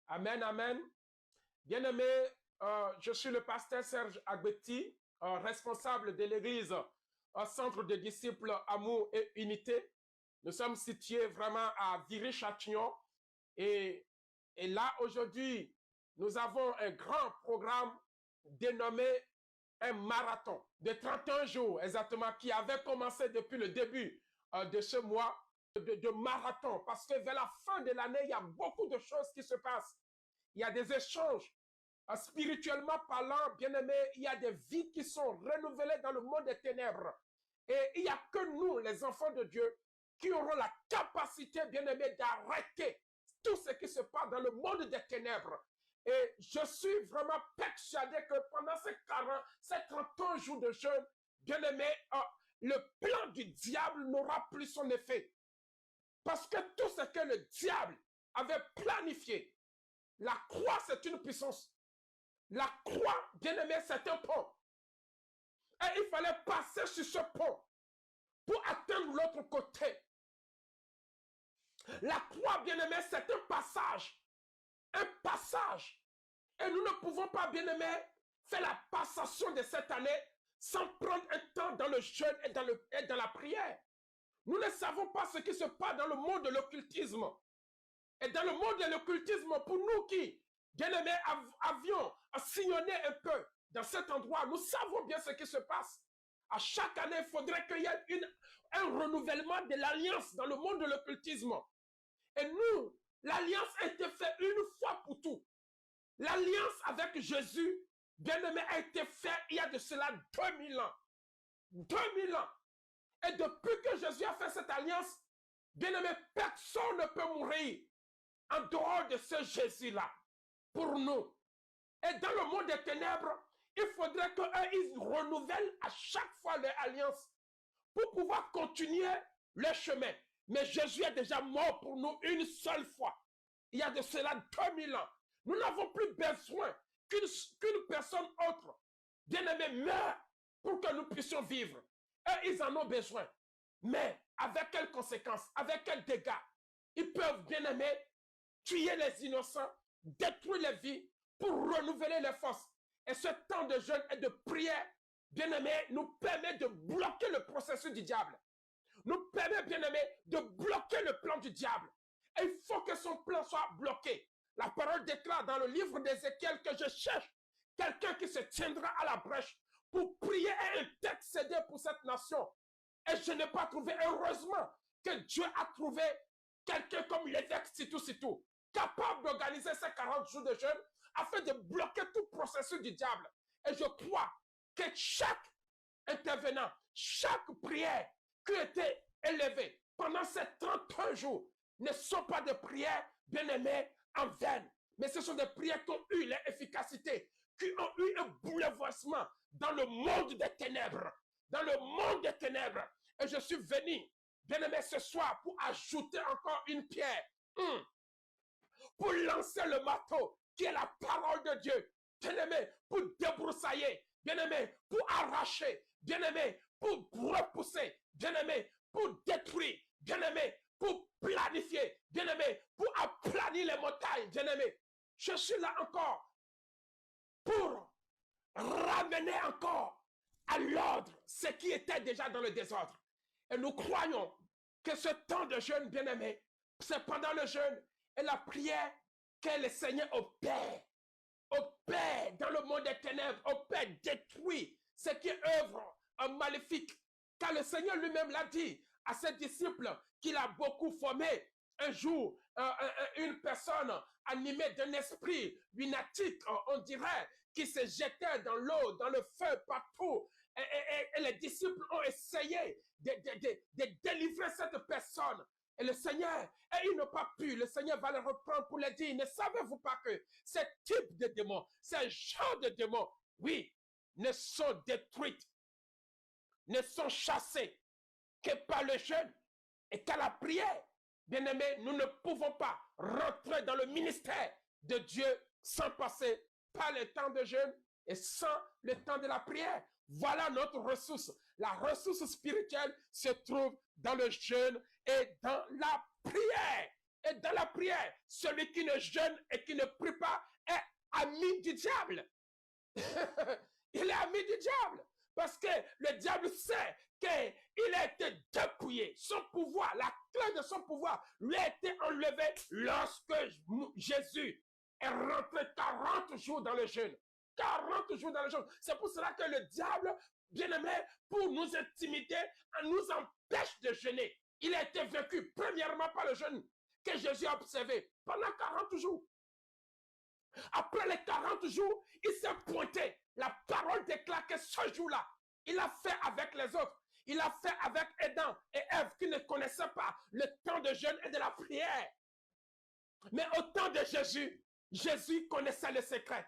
Amen, amen. Bien-aimé, je suis le pasteur Serge Agbetti, responsable de l'église Centre de disciples Amour et Unité. Nous sommes situés vraiment à Viry-Châtillon et là aujourd'hui, nous avons un grand programme dénommé un marathon de 31 jours exactement qui avait commencé depuis le début de ce mois de marathon parce que vers la fin de l'année, il y a beaucoup de choses qui se passent. Il y a des échanges. Spirituellement parlant, bien-aimés, il y a des vies qui sont renouvelées dans le monde des ténèbres. Et il n'y a que nous, les enfants de Dieu, qui auront la capacité, bien-aimés, d'arrêter tout ce qui se passe dans le monde des ténèbres. Et je suis vraiment persuadé que pendant ces 31 jours de jeûne, bien-aimés, le plan du diable n'aura plus son effet. Parce que tout ce que le diable avait planifié, la croix, c'est une puissance. La croix, bien-aimé, c'est un pont. Et il fallait passer sur ce pont pour atteindre l'autre côté. La croix, bien-aimé, c'est un passage. Un passage. Et nous ne pouvons pas, bien-aimé, faire la passation de cette année sans prendre un temps dans le jeûne et dans la prière. Nous ne savons pas ce qui se passe dans le monde de l'occultisme. Et dans le monde de l'occultisme, pour nous qui, bien-aimés, avions sillonné un peu dans cet endroit, nous savons bien ce qui se passe. À chaque année, il faudrait qu'il y ait un renouvellement de l'alliance dans le monde de l'occultisme. Et nous, l'alliance a été faite une fois pour tout. L'alliance avec Jésus, bien-aimé, a été faite il y a de cela 2000 ans. 2000 ans. Et depuis que Jésus a fait cette alliance, bien-aimé, personne ne peut mourir en dehors de ce Jésus-là, pour nous. Et dans le monde des ténèbres, il faudrait qu'ils renouvellent à chaque fois leur alliance pour pouvoir continuer leur chemin. Mais Jésus est déjà mort pour nous une seule fois. Il y a de cela 2000 ans. Nous n'avons plus besoin qu'une personne autre, bien-aimée, meure pour que nous puissions vivre. Et ils en ont besoin. Mais avec quelles conséquences, avec quels dégâts? Ils peuvent, bien-aimés, tuer les innocents, détruire les vies pour renouveler les forces. Et ce temps de jeûne et de prière, bien-aimés, nous permet de bloquer le processus du diable. Nous permet, bien-aimés, de bloquer le plan du diable. Et il faut que son plan soit bloqué. La parole déclare dans le livre d'Ézéchiel que je cherche quelqu'un qui se tiendra à la brèche pour prier et intercéder pour cette nation. Et je n'ai pas trouvé, heureusement, que Dieu a trouvé quelqu'un comme l'évêque Sitou, capable d'organiser ces 40 jours de jeûne afin de bloquer tout processus du diable. Et je crois que chaque intervenant, chaque prière qui a été élevée pendant ces 31 jours ne sont pas des prières, bien-aimées, en vain. Mais ce sont des prières qui ont eu leur efficacité, qui ont eu un bouleversement dans le monde des ténèbres. Dans le monde des ténèbres. Et je suis venu, bien-aimé, ce soir pour ajouter encore une pierre. Pour lancer le marteau qui est la parole de Dieu. Bien-aimé, pour débroussailler. Bien-aimé, pour arracher. Bien-aimé, pour repousser. Bien-aimé, pour détruire. Bien-aimé, pour planifier. Bien-aimé, pour aplanir les montagnes. Bien-aimé, je suis là encore pour ramener encore à l'ordre ce qui était déjà dans le désordre. Et nous croyons que ce temps de jeûne, bien-aimé, c'est pendant le jeûne et la prière que le Seigneur opère dans le monde des ténèbres, opère, détruit ce qui œuvre un maléfique. Car le Seigneur lui-même l'a dit à ses disciples qu'il a beaucoup formé. Un jour, une personne animée d'un esprit lunatique, on dirait, qui se jetait dans l'eau, dans le feu, partout. Et les disciples ont essayé de délivrer cette personne. Et le Seigneur, et ils n'ont pas pu, le Seigneur va le reprendre pour le dire. Ne savez-vous pas que ce type de démons, ce genre de démons, oui, ne sont détruites, ne sont chassés que par le jeûne et qu'à la prière. Bien-aimés, nous ne pouvons pas rentrer dans le ministère de Dieu sans passer par le temps de jeûne et sans le temps de la prière. Voilà notre ressource. La ressource spirituelle se trouve dans le jeûne et dans la prière. Et dans la prière, celui qui ne jeûne et qui ne prie pas est ami du diable. Il est ami du diable. Parce que le diable sait qu'il a été dépouillé. Son pouvoir, la clé de son pouvoir lui a été enlevée lorsque Jésus est rentré 40 jours dans le jeûne. 40 jours dans le jeûne. C'est pour cela que le diable, bien aimé, pour nous intimider, nous empêche de jeûner. Il a été vaincu premièrement par le jeûne que Jésus a observé pendant 40 jours. Après les 40 jours, il s'est pointé. La parole déclare que ce jour-là, il a fait avec les autres. Il a fait avec Adam et Ève qui ne connaissaient pas le temps de jeûne et de la prière. Mais au temps de Jésus, Jésus connaissait le secret.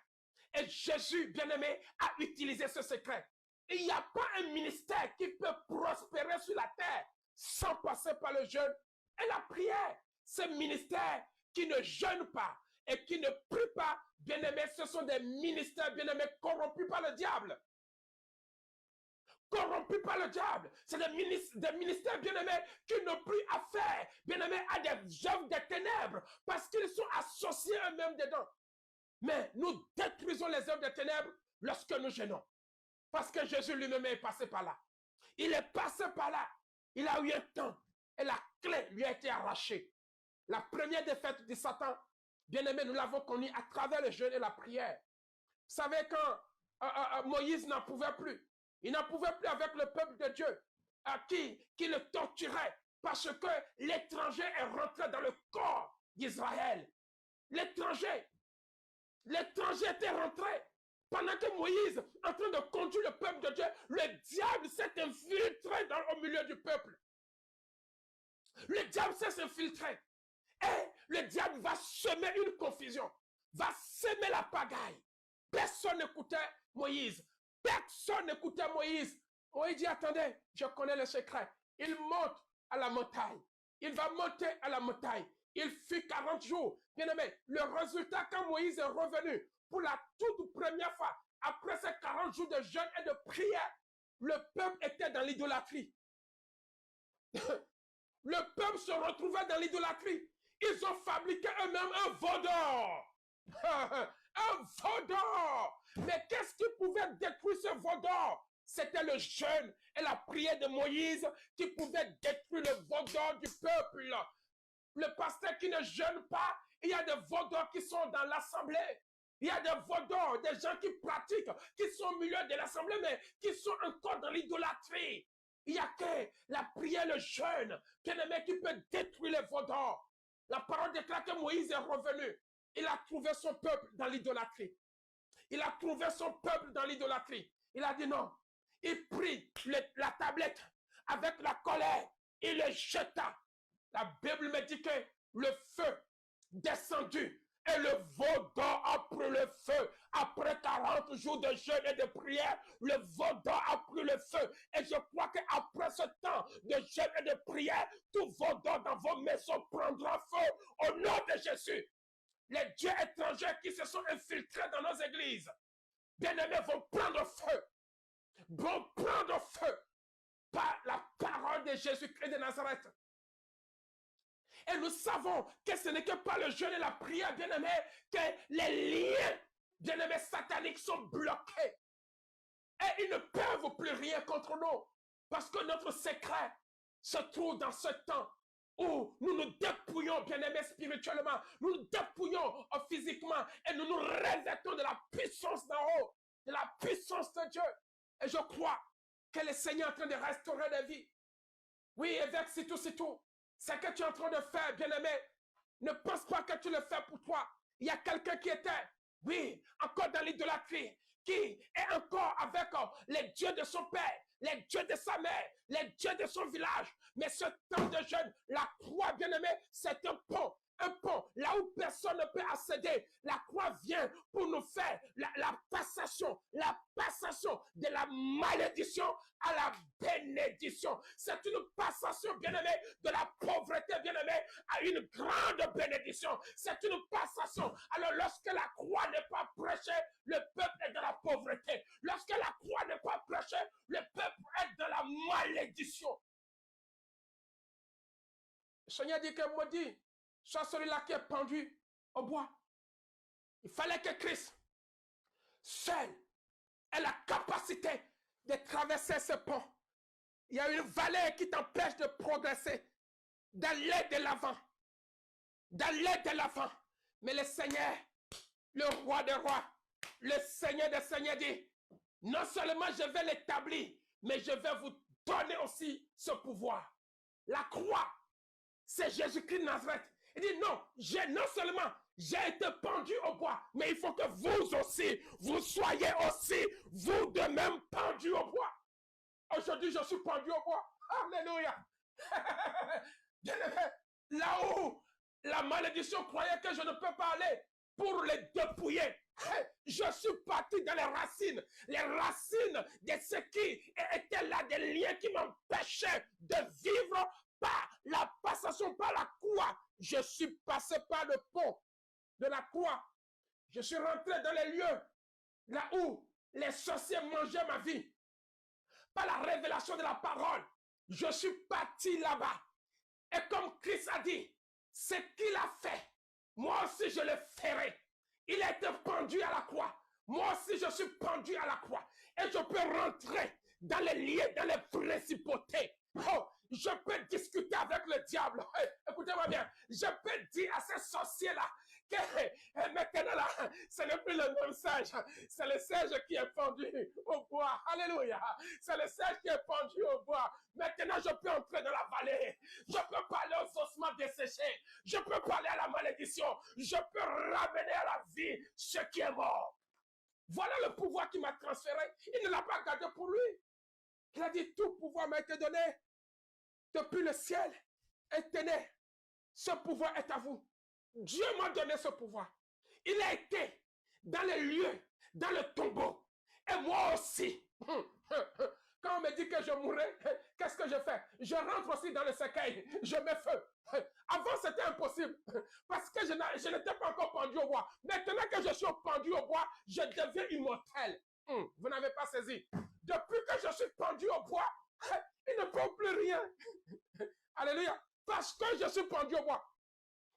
Et Jésus, bien-aimé, a utilisé ce secret. Il n'y a pas un ministère qui peut prospérer sur la terre sans passer par le jeûne et la prière. Ce ministère qui ne jeûne pas et qui ne prie pas, bien-aimé, ce sont des ministères, bien-aimés, corrompus par le diable. Corrompus par le diable. C'est des ministères, bien-aimés, qui n'ont plus affaire, bien-aimés, à des œuvres des ténèbres, parce qu'ils sont associés eux-mêmes dedans. Mais nous détruisons les œuvres des ténèbres lorsque nous jeûnons. Parce que Jésus lui-même est passé par là. Il est passé par là. Il a eu un temps et la clé lui a été arrachée. La première défaite de Satan, bien-aimé, nous l'avons connue à travers le jeûne et la prière. Vous savez, quand Moïse n'en pouvait plus, il n'en pouvait plus avec le peuple de Dieu qui le torturait parce que l'étranger est rentré dans le corps d'Israël. L'étranger était rentré. Pendant que Moïse, en train de conduire le peuple de Dieu, le diable s'est infiltré au milieu du peuple. Le diable s'est infiltré. Et le diable va semer une confusion, va semer la pagaille. Personne n'écoutait Moïse. Personne n'écoutait Moïse. Moïse dit, attendez, je connais le secret. Il monte à la montagne. Il va monter à la montagne. Il fut 40 jours. Bien aimé, le résultat, quand Moïse est revenu, pour la toute première fois, après ces 40 jours de jeûne et de prière, le peuple était dans l'idolâtrie. Le peuple se retrouvait dans l'idolâtrie. Ils ont fabriqué eux-mêmes un veau d'or. Un veau d'or. Mais qu'est-ce qui pouvait détruire ce veau d'or? C'était le jeûne et la prière de Moïse qui pouvait détruire le veau d'or du peuple. Le pasteur qui ne jeûne pas, il y a des veaux d'or qui sont dans l'assemblée. Il y a des veaux d'or, des gens qui pratiquent, qui sont au milieu de l'assemblée, mais qui sont encore dans l'idolâtrie. Il n'y a que la prière, le jeûne, bien-aimé, qui peut détruire les veaux d'or. La parole déclare que Moïse est revenu. Il a trouvé son peuple dans l'idolâtrie. Il a trouvé son peuple dans l'idolâtrie. Il a dit non. Il prit la tablette avec la colère. Il le jeta. La Bible me dit que le feu descendu et le veau d'or a pris le feu. Après 40 jours de jeûne et de prière, le veau d'or a pris le feu. Et je crois qu'après ce temps de jeûne et de prière, tout veau d'or dans vos maisons prendra feu au nom de Jésus. Les dieux étrangers qui se sont infiltrés dans nos églises, bien-aimés, vont prendre feu. Vont prendre feu par la parole de Jésus-Christ de Nazareth. Et nous savons que ce n'est que par le jeûne et la prière, bien-aimés, que les liens, bien-aimés, sataniques sont bloqués. Et ils ne peuvent plus rien contre nous. Parce que notre secret se trouve dans ce temps où nous nous dépouillons, bien-aimés, spirituellement. Nous nous dépouillons physiquement. Et nous nous revêtons de la puissance d'en haut. De la puissance de Dieu. Et je crois que le Seigneur est en train de restaurer des vies. Oui, évêque, c'est tout. Ce que tu es en train de faire, bien-aimé, ne pense pas que tu le fais pour toi. Il y a quelqu'un qui était, oui, encore dans l'idolâtrie, qui est encore avec les dieux de son père, les dieux de sa mère, les dieux de son village. Mais ce temps de jeûne, la croix, bien-aimé, c'est un pont. Un pont, là où personne ne peut accéder. La croix vient pour nous faire la passation de la malédiction à la bénédiction. C'est une passation, bien-aimé, de la pauvreté, bien-aimé, à une grande bénédiction. C'est une passation. Alors, lorsque la croix n'est pas prêchée, le peuple est dans la pauvreté. Lorsque la croix n'est pas prêchée, le peuple est dans la malédiction. Le Seigneur dit que maudit soit celui-là qui est pendu au bois. Il fallait que Christ, seul, ait la capacité de traverser ce pont. Il y a une vallée qui t'empêche de progresser, d'aller de l'avant. D'aller de l'avant. Mais le Seigneur, le roi des rois, le Seigneur des seigneurs dit, non seulement je vais l'établir, mais je vais vous donner aussi ce pouvoir. La croix, c'est Jésus-Christ de Nazareth. Il dit non, non seulement j'ai été pendu au bois, mais il faut que vous aussi, vous soyez aussi, vous de même pendus au bois. Aujourd'hui, je suis pendu au bois. Alléluia. Bien-aimé, là où la malédiction croyait que je ne peux pas aller pour les dépouiller, je suis parti dans les racines de ce qui était là, des liens qui m'empêchaient de vivre par la passation, par la croix. Je suis passé par le pont de la croix. Je suis rentré dans les lieux là où les sorciers mangeaient ma vie. Par la révélation de la parole, je suis parti là-bas. Et comme Christ a dit, ce qu'il a fait, moi aussi je le ferai. Il a été pendu à la croix. Moi aussi je suis pendu à la croix. Et je peux rentrer dans les liens, dans les principautés. Oh, je peux discuter avec le diable. Écoutez-moi bien. Je peux dire à ces sorciers-là que maintenant là, ce n'est plus le même sage. C'est le sage qui est pendu au bois. Alléluia. C'est le sage qui est pendu au bois. Maintenant, je peux entrer dans la vallée. Je peux parler aux ossements desséchés. Je peux parler à la malédiction. Je peux ramener à la vie ce qui est mort. Voilà le pouvoir qui m'a transféré. Il ne l'a pas gardé pour lui. Il a dit, tout pouvoir m'a été donné depuis le ciel. Et tenez, ce pouvoir est à vous. Dieu m'a donné ce pouvoir. Il a été dans les lieux, dans le tombeau. Et moi aussi. Quand on me dit que je mourrai, qu'est-ce que je fais? Je rentre aussi dans le cercueil. Je mets feu. Avant, c'était impossible. Parce que je n'étais pas encore pendu au bois. Maintenant que je suis pendu au bois, je deviens immortel. Vous n'avez pas saisi. Depuis que je suis pendu au bois, il ne peut plus rien. Alléluia. Parce que je suis pendu au bois.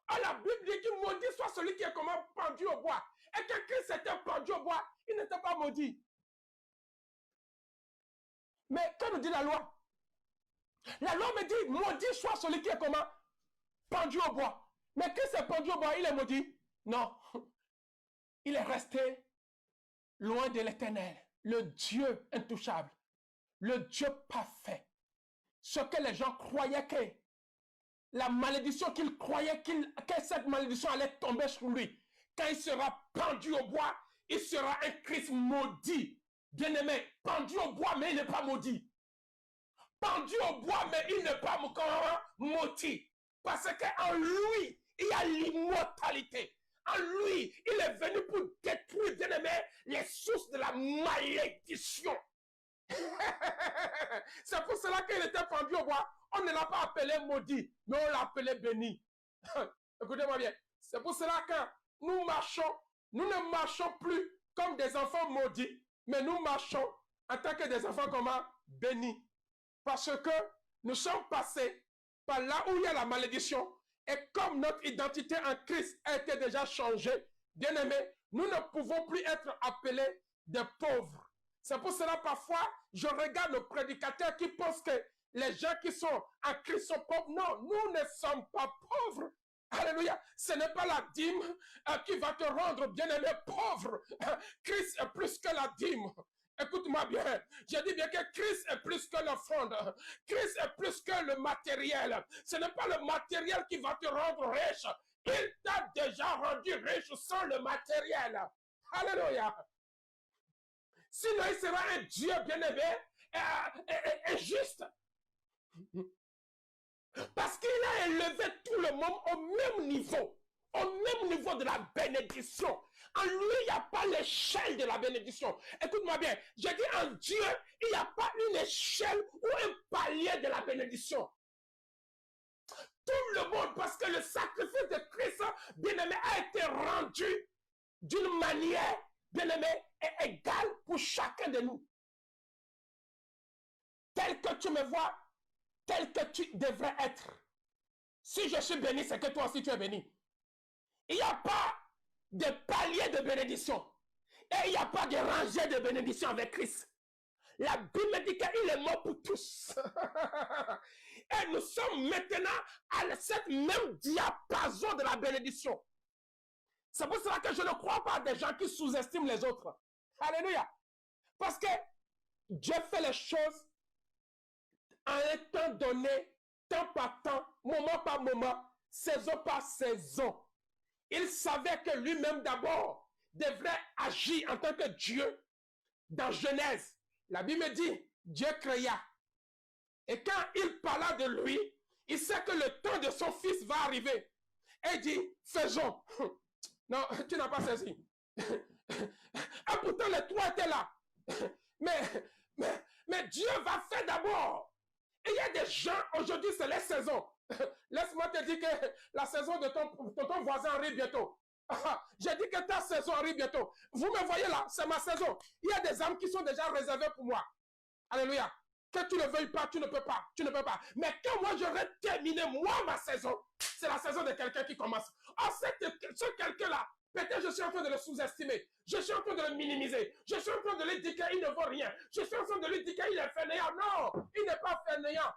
Ah, la Bible dit qu'il maudit soit celui qui est comment pendu au bois. Et que Christ était pendu au bois, il n'était pas maudit. Mais que nous dit la loi? La loi me dit, maudit soit celui qui est comment? Pendu au bois. Mais Christ est pendu au bois, il est maudit? Non. Il est resté loin de l'Éternel, le Dieu intouchable, le Dieu parfait. Ce que les gens croyaient que la malédiction qu'ils croyaient que cette malédiction allait tomber sur lui. Quand il sera pendu au bois, il sera un Christ maudit. Bien-aimé, pendu au bois, mais il n'est pas maudit. Pendu au bois, mais il n'est pas maudit. Parce qu'en lui, il y a l'immortalité. En lui, il est venu pour détruire, bien-aimé, les sources de la malédiction. C'est pour cela qu'il était pendu au bois. On ne l'a pas appelé maudit, mais on l'a appelé béni. Écoutez-moi bien. C'est pour cela que nous marchons, nous ne marchons plus comme des enfants maudits, mais nous marchons en tant que des enfants comment? Bénis. Parce que nous sommes passés par là où il y a la malédiction. Et comme notre identité en Christ a été déjà changée, bien aimés, nous ne pouvons plus être appelés des pauvres. C'est pour cela parfois, je regarde le prédicateur qui pense que les gens qui sont en Christ sont pauvres. Non, nous ne sommes pas pauvres. Alléluia. Ce n'est pas la dîme qui va te rendre bien-aimé pauvre. Christ est plus que la dîme. Écoute-moi bien. Je dis bien que Christ est plus que l'offrande. Christ est plus que le matériel. Ce n'est pas le matériel qui va te rendre riche. Il t'a déjà rendu riche sans le matériel. Alléluia. Sinon, il sera un Dieu bien-aimé et juste. Parce qu'il a élevé tout le monde au même niveau de la bénédiction. En lui, il n'y a pas l'échelle de la bénédiction. Écoute-moi bien, je dis en Dieu, il n'y a pas une échelle ou un palier de la bénédiction. Tout le monde, parce que le sacrifice de Christ, bien-aimé, a été rendu d'une manière, bien-aimé, égale pour chacun de nous. Tel que tu me vois, tel que tu devrais être. Si je suis béni, c'est que toi aussi tu es béni. Il n'y a pas de palier de bénédiction. Et il n'y a pas de rangée de bénédiction avec Christ. La Bible dit qu'il est mort pour tous. Et nous sommes maintenant à cette même diapason de la bénédiction. C'est pour cela que je ne crois pas à des gens qui sous-estiment les autres. Alléluia. Parce que Dieu fait les choses à un temps donné, temps par temps, moment par moment, saison par saison. Il savait que lui-même d'abord devrait agir en tant que Dieu. Dans Genèse, la Bible dit, Dieu créa. Et quand il parla de lui, il sait que le temps de son fils va arriver. Et il dit, faisons. Non, tu n'as pas saisi. Ah, pourtant les trois étaient là. Mais Dieu va faire d'abord. Et il y a des gens, aujourd'hui c'est les saisons. Laisse-moi te dire que la saison de ton voisin arrive bientôt. J'ai dit que ta saison arrive bientôt. Vous me voyez là, c'est ma saison. Il y a des âmes qui sont déjà réservées pour moi. Alléluia. Que tu ne veuilles pas, tu ne peux pas. Tu ne peux pas. Mais quand moi j'aurai terminé, moi, ma saison, c'est la saison de quelqu'un qui commence. Ah, ce quelqu'un-là, peut-être je suis en train de le sous-estimer. Je suis en train de le minimiser. Je suis en train de lui dire qu'il ne vaut rien. Je suis en train de lui dire qu'il est fainéant. Non, il n'est pas fainéant.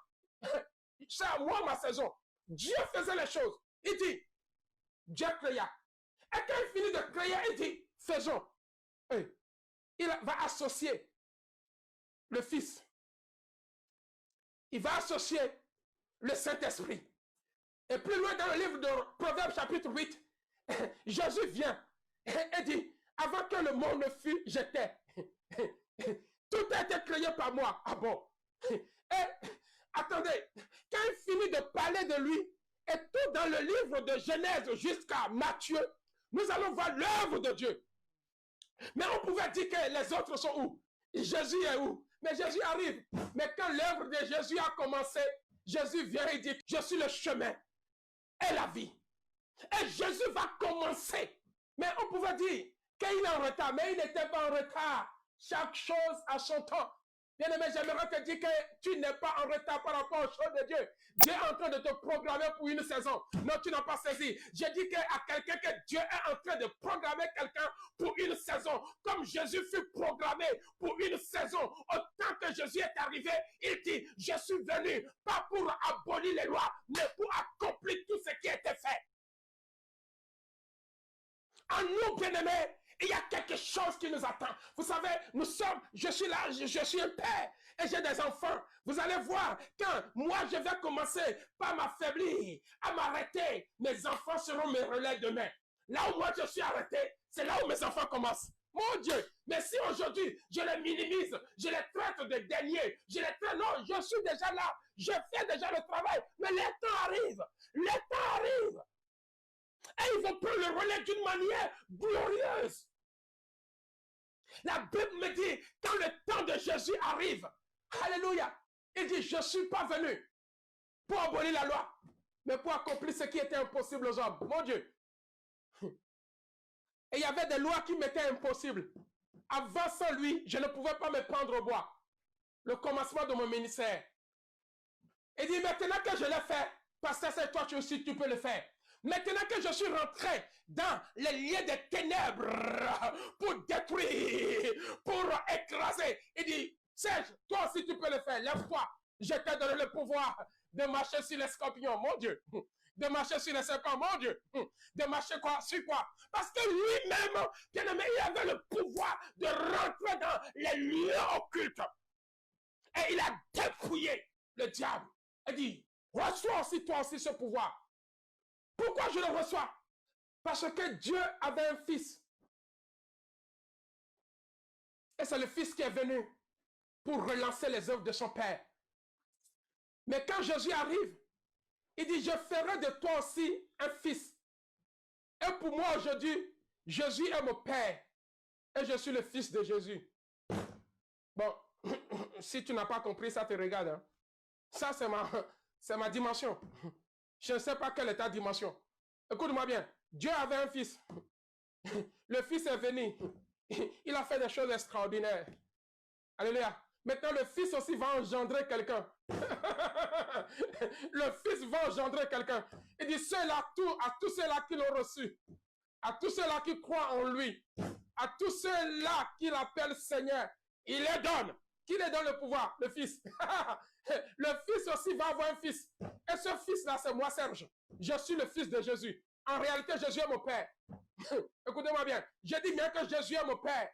C'est à moi ma saison. Dieu faisait les choses. Il dit, Dieu créa. Et quand il finit de créer, il dit, faisons. Et il va associer le Fils. Il va associer le Saint-Esprit. Et plus loin dans le livre de Proverbes chapitre 8, Jésus vient et dit, avant que le monde ne fût, j'étais. Tout a été créé par moi. Ah bon? Et attendez, quand il finit de parler de lui, et tout dans le livre de Genèse jusqu'à Matthieu, nous allons voir l'œuvre de Dieu. Mais on pouvait dire que les autres sont où? Jésus est où? Mais Jésus arrive. Mais quand l'œuvre de Jésus a commencé, Jésus vient et dit, je suis le chemin et la vie. Et Jésus va commencer. Mais on pouvait dire qu'il est en retard, mais il n'était pas en retard. Chaque chose a son temps. Bien-aimé, j'aimerais te dire que tu n'es pas en retard par rapport aux choses de Dieu. Dieu est en train de te programmer pour une saison. Non, tu n'as pas saisi. Je dis à quelqu'un que Dieu est en train de programmer quelqu'un pour une saison. Comme Jésus fut programmé pour une saison. Autant que Jésus est arrivé, il dit, je suis venu, pas pour abolir les lois, mais pour accomplir tout ce qui était fait. En nous, bien-aimés, il y a quelque chose qui nous attend. Vous savez, je suis là, je suis un père et j'ai des enfants. Vous allez voir, quand moi je vais commencer par m'affaiblir, à m'arrêter, mes enfants seront mes relais demain. Là où moi je suis arrêté, c'est là où mes enfants commencent. Mon Dieu, mais si aujourd'hui je les minimise, je les traite de derniers, je les traite, non, je suis déjà là, je fais déjà le travail, mais le temps arrive, le temps arrive. Et ils vont prendre le relais d'une manière glorieuse. La Bible me dit, quand le temps de Jésus arrive, alléluia, il dit, je ne suis pas venu pour abolir la loi, mais pour accomplir ce qui était impossible aux hommes. Mon Dieu. Et il y avait des lois qui m'étaient impossibles. Avant sans lui, je ne pouvais pas me prendre au bois. Le commencement de mon ministère. Il dit, maintenant que je l'ai fait, pasteur, c'est toi aussi, tu peux le faire. Maintenant que je suis rentré dans les liens des ténèbres pour détruire, pour écraser, il dit, Serge, toi aussi tu peux le faire, lève-toi. Je t'ai donné le pouvoir de marcher sur les scorpions, mon Dieu. De marcher sur les serpents, mon Dieu. De marcher quoi, sur quoi? Parce que lui-même, bien aimé, il avait le pouvoir de rentrer dans les lieux occultes. Et il a dépouillé le diable. Il dit, reçois aussi toi aussi ce pouvoir. Pourquoi je le reçois? Parce que Dieu avait un fils. Et c'est le fils qui est venu pour relancer les œuvres de son père. Mais quand Jésus arrive, il dit, je ferai de toi aussi un fils. Et pour moi aujourd'hui, Jésus est mon père. Et je suis le fils de Jésus. Bon, si tu n'as pas compris, ça te regarde. Hein. Ça, c'est ma dimension. Je ne sais pas quelle est ta dimension. Écoute-moi bien. Dieu avait un fils. Le fils est venu. Il a fait des choses extraordinaires. Alléluia. Maintenant, le fils aussi va engendrer quelqu'un. Le fils va engendrer quelqu'un. Il dit, à tous ceux-là qui l'ont reçu, à tous ceux-là qui croient en lui, à tous ceux-là qui l'appellent Seigneur, il les donne. Qui les donne le pouvoir? Le Fils. Le Fils aussi va avoir un fils. Et ce fils-là, c'est moi, Serge. Je suis le fils de Jésus. En réalité, Jésus est mon Père. Écoutez-moi bien. Je dis bien que Jésus est mon Père.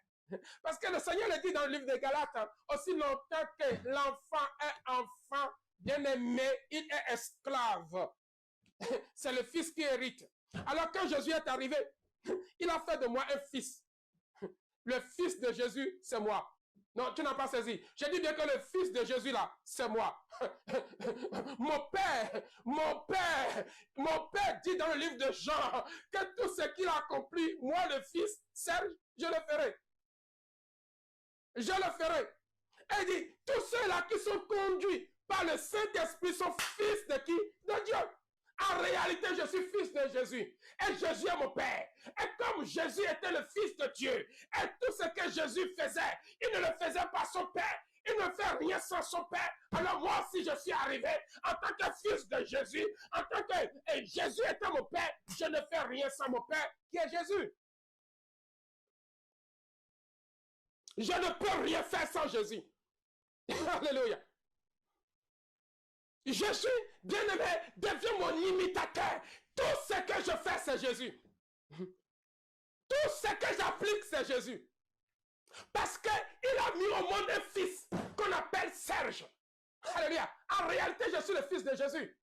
Parce que le Seigneur le dit dans le livre des Galates, aussi longtemps que l'enfant est enfant, bien-aimé, il est esclave. C'est le fils qui hérite. Alors quand Jésus est arrivé, il a fait de moi un fils. Le fils de Jésus, c'est moi. Non, tu n'as pas saisi. Je dis bien que le fils de Jésus là, c'est moi. Mon père dit dans le livre de Jean que tout ce qu'il a accompli, moi le fils, Serge, je le ferai. Je le ferai. Et il dit, tous ceux-là qui sont conduits par le Saint-Esprit sont fils de qui? De Dieu. En réalité, je suis fils de Jésus. Et Jésus est mon Père. Et comme Jésus était le fils de Dieu, et tout ce que Jésus faisait, il ne le faisait pas son Père. Il ne fait rien sans son Père. Alors moi aussi, je suis arrivé en tant que fils de Jésus, en tant que Jésus était mon Père, je ne fais rien sans mon Père, qui est Jésus. Je ne peux rien faire sans Jésus. Alléluia. Jésus, bien-aimé, devient mon imitateur. Tout ce que je fais, c'est Jésus. Tout ce que j'applique, c'est Jésus. Parce qu'il a mis au monde un fils qu'on appelle Serge. Alléluia. En réalité, je suis le fils de Jésus.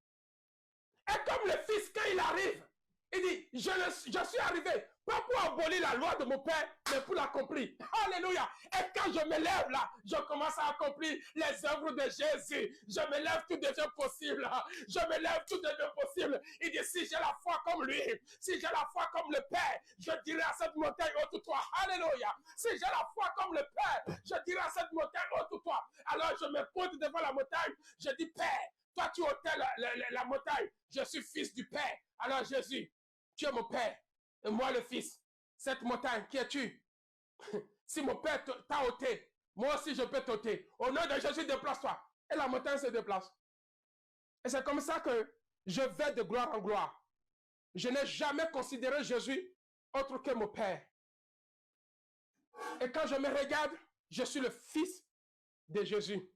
Et comme le fils, quand il arrive, il dit, je suis arrivé, pas pour abolir la loi de mon père, mais pour l'accomplir. Alléluia. Et quand je me lève là, je commence à accomplir les œuvres de Jésus. Je me lève, tout devient possible. Je me lève, tout devient possible. Il dit, si j'ai la foi comme lui, si j'ai la foi comme le Père, je dirai à cette montagne, ôte-toi. Alléluia. Si j'ai la foi comme le Père, je dirai à cette montagne, ôte-toi. Alors je me pose devant la montagne, je dis, Père, toi tu ôtais la montagne, je suis fils du Père. Alors Jésus, tu es mon Père, et moi le Fils. Cette montagne, qui es-tu? Si mon Père t'a ôté, moi aussi je peux t'ôter. Au nom de Jésus, déplace-toi. Et la montagne se déplace. Et c'est comme ça que je vais de gloire en gloire. Je n'ai jamais considéré Jésus autre que mon Père. Et quand je me regarde, je suis le Fils de Jésus.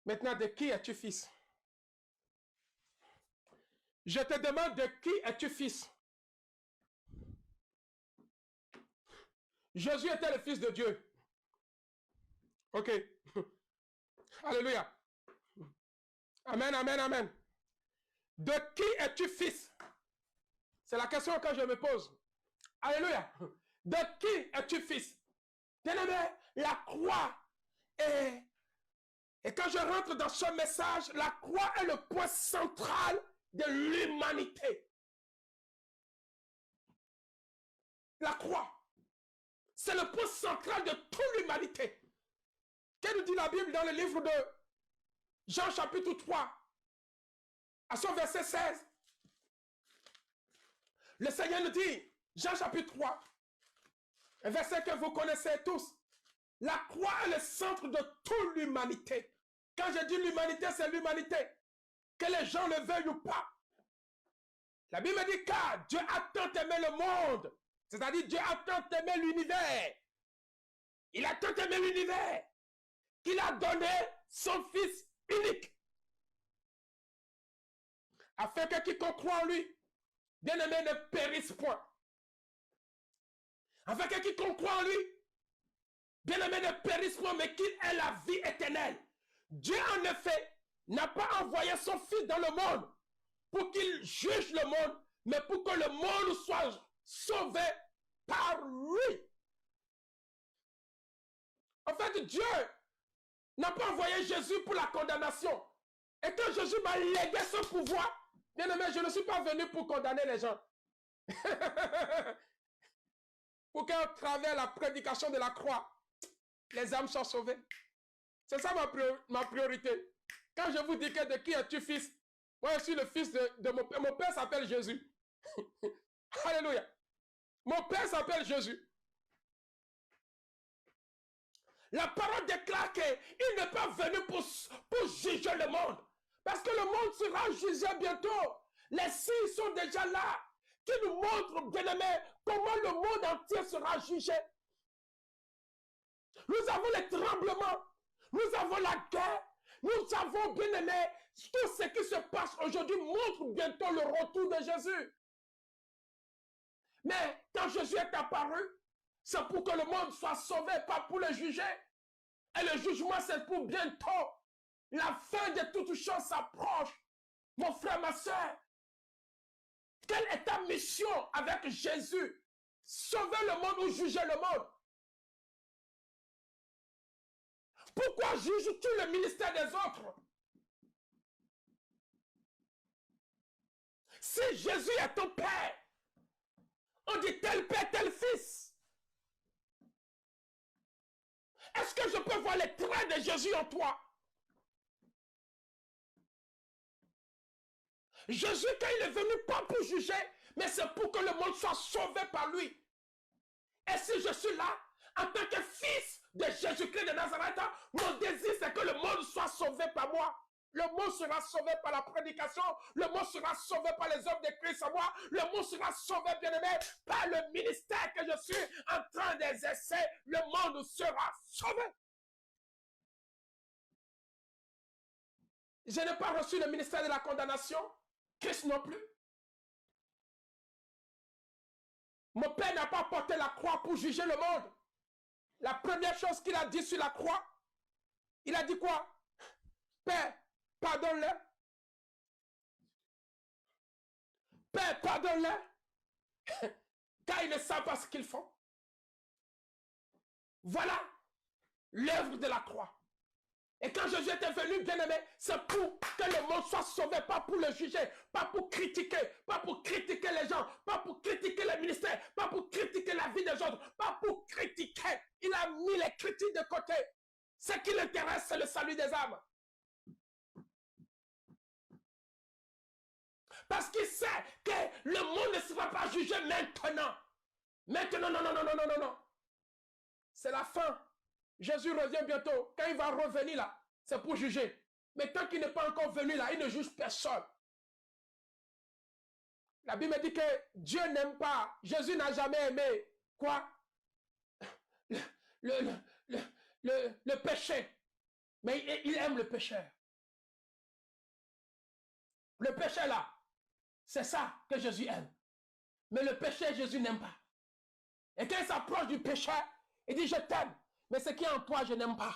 Maintenant, de qui es-tu fils? Je te demande, de qui es-tu fils? Jésus était le Fils de Dieu. Ok. Alléluia. Amen, amen, amen. De qui es-tu fils? C'est la question que je me pose. Alléluia. De qui es-tu fils? Bien-aimé, la croix est... Et quand je rentre dans ce message, la croix est le point central de l'humanité. La croix, c'est le point central de toute l'humanité. Qu'est-ce que nous dit la Bible dans le livre de Jean chapitre 3, à son verset 16? Le Seigneur nous dit, Jean chapitre 3, un verset que vous connaissez tous. La croix est le centre de toute l'humanité. Quand je dis l'humanité, c'est l'humanité. Que les gens le veuillent ou pas. La Bible dit, car Dieu a tant aimé le monde. C'est-à-dire, Dieu a tant aimé l'univers. Il a tant aimé l'univers qu'il a donné son Fils unique. Afin que quiconque croit en lui, bien-aimé, ne périsse point. Afin que quiconque croit en lui, bien-aimé, ne périsse point, mais qu'il ait la vie éternelle. Dieu, en effet, n'a pas envoyé son Fils dans le monde pour qu'il juge le monde, mais pour que le monde soit sauvé par lui. En fait, Dieu n'a pas envoyé Jésus pour la condamnation. Et quand Jésus m'a légué ce pouvoir, bien aimé, je ne suis pas venu pour condamner les gens. Pour qu'à travers la prédication de la croix, les âmes soient sauvées. C'est ça ma priorité. Quand je vous dis que de qui es-tu fils? Moi, je suis le fils de mon père. Mon père s'appelle Jésus. Alléluia. Mon père s'appelle Jésus. La parole déclare qu'il n'est pas venu pour juger le monde. Parce que le monde sera jugé bientôt. Les signes sont déjà là, qui nous montrent, bien-aimés, comment le monde entier sera jugé. Nous avons les tremblements, nous avons la guerre, nous avons, bien-aimés, tout ce qui se passe aujourd'hui montre bientôt le retour de Jésus. Mais quand Jésus est apparu, c'est pour que le monde soit sauvé, pas pour le juger. Et le jugement, c'est pour bientôt. La fin de toutes choses s'approche. Mon frère, ma soeur, quelle est ta mission avec Jésus? Sauver le monde ou juger le monde? Pourquoi juges-tu le ministère des autres? Si Jésus est ton Père, on dit tel Père, tel Fils. Est-ce que je peux voir les traits de Jésus en toi? Jésus, quand il est venu, pas pour juger, mais c'est pour que le monde soit sauvé par lui. Et si je suis là, en tant que fils de Jésus-Christ de Nazareth, mon désir, c'est que le monde soit sauvé par moi. Le monde sera sauvé par la prédication. Le monde sera sauvé par les œuvres de Christ en moi. Le monde sera sauvé, bien-aimé, par le ministère que je suis en train d'exercer. Le monde sera sauvé. Je n'ai pas reçu le ministère de la condamnation. Christ non plus. Mon Père n'a pas porté la croix pour juger le monde. La première chose qu'il a dit sur la croix, il a dit quoi? Père, pardonne-le. Père, pardonne-le. Car ils ne savent pas ce qu'ils font. Voilà l'œuvre de la croix. Et quand Jésus était venu, bien-aimé, c'est pour que le monde soit sauvé, pas pour le juger, pas pour critiquer, pas pour critiquer les gens, pas pour critiquer les ministères, pas pour critiquer la vie des autres, pas pour critiquer. Il a mis les critiques de côté. Ce qui l'intéresse, c'est le salut des âmes. Parce qu'il sait que le monde ne sera pas jugé maintenant. Maintenant, non, non, non, non, non, non, non. C'est la fin. Jésus revient bientôt. Quand il va revenir là, c'est pour juger. Mais tant qu'il n'est pas encore venu là, il ne juge personne. La Bible dit que Dieu n'aime pas. Jésus n'a jamais aimé quoi? Le péché. Mais il aime le pécheur. Le péché là, c'est ça que Jésus aime. Mais le péché, Jésus n'aime pas. Et quand il s'approche du péché, il dit, je t'aime. Mais ce qui est en toi, je n'aime pas.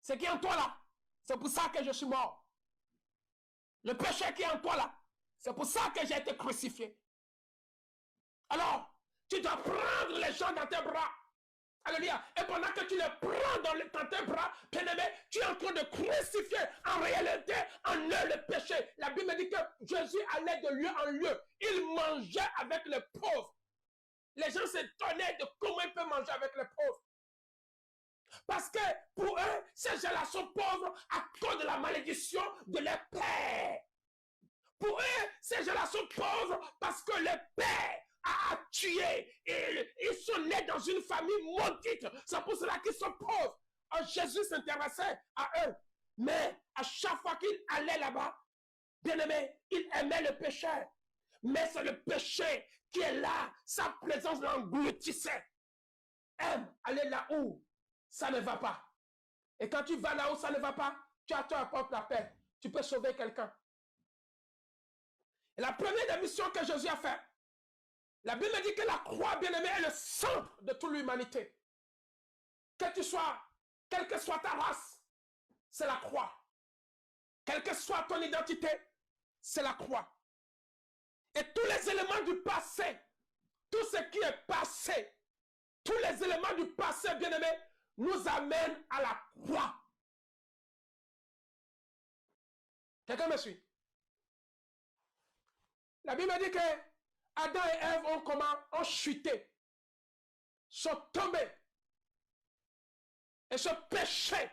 Ce qui est en toi là, c'est pour ça que je suis mort. Le péché qui est en toi là, c'est pour ça que j'ai été crucifié. Alors, tu dois prendre les gens dans tes bras. Alléluia. Et pendant que tu les prends dans tes bras, bien-aimé, tu es en train de crucifier en réalité en eux le péché. La Bible dit que Jésus allait de lieu en lieu. Il mangeait avec les pauvres. Les gens s'étonnaient de comment il peut manger avec les pauvres. Parce que pour eux, ces gens-là sont pauvres à cause de la malédiction de leur père. Pour eux, ces gens-là sont pauvres parce que le père a tué. Et ils sont nés dans une famille maudite. C'est pour cela qu'ils sont pauvres. Alors, Jésus s'intéressait à eux. Mais à chaque fois qu'il allait là-bas, bien aimé, il aimait le péché. Mais c'est le péché qui est là. Sa présence l'engloutissait. Aime aller là où ça ne va pas. Et quand tu vas là où ça ne va pas, tu apportes la paix. Tu peux sauver quelqu'un. Et la première des missions que Jésus a fait, la Bible dit que la croix, bien-aimée, est le centre de toute l'humanité. Que tu sois, quelle que soit ta race, c'est la croix. Quelle que soit ton identité, c'est la croix. Et tous les éléments du passé, tout ce qui est passé, tous les éléments du passé, bien-aimé, nous amènent à la croix. Quelqu'un me suit? La Bible dit que Adam et Ève ont chuté, sont tombés. Et ce péché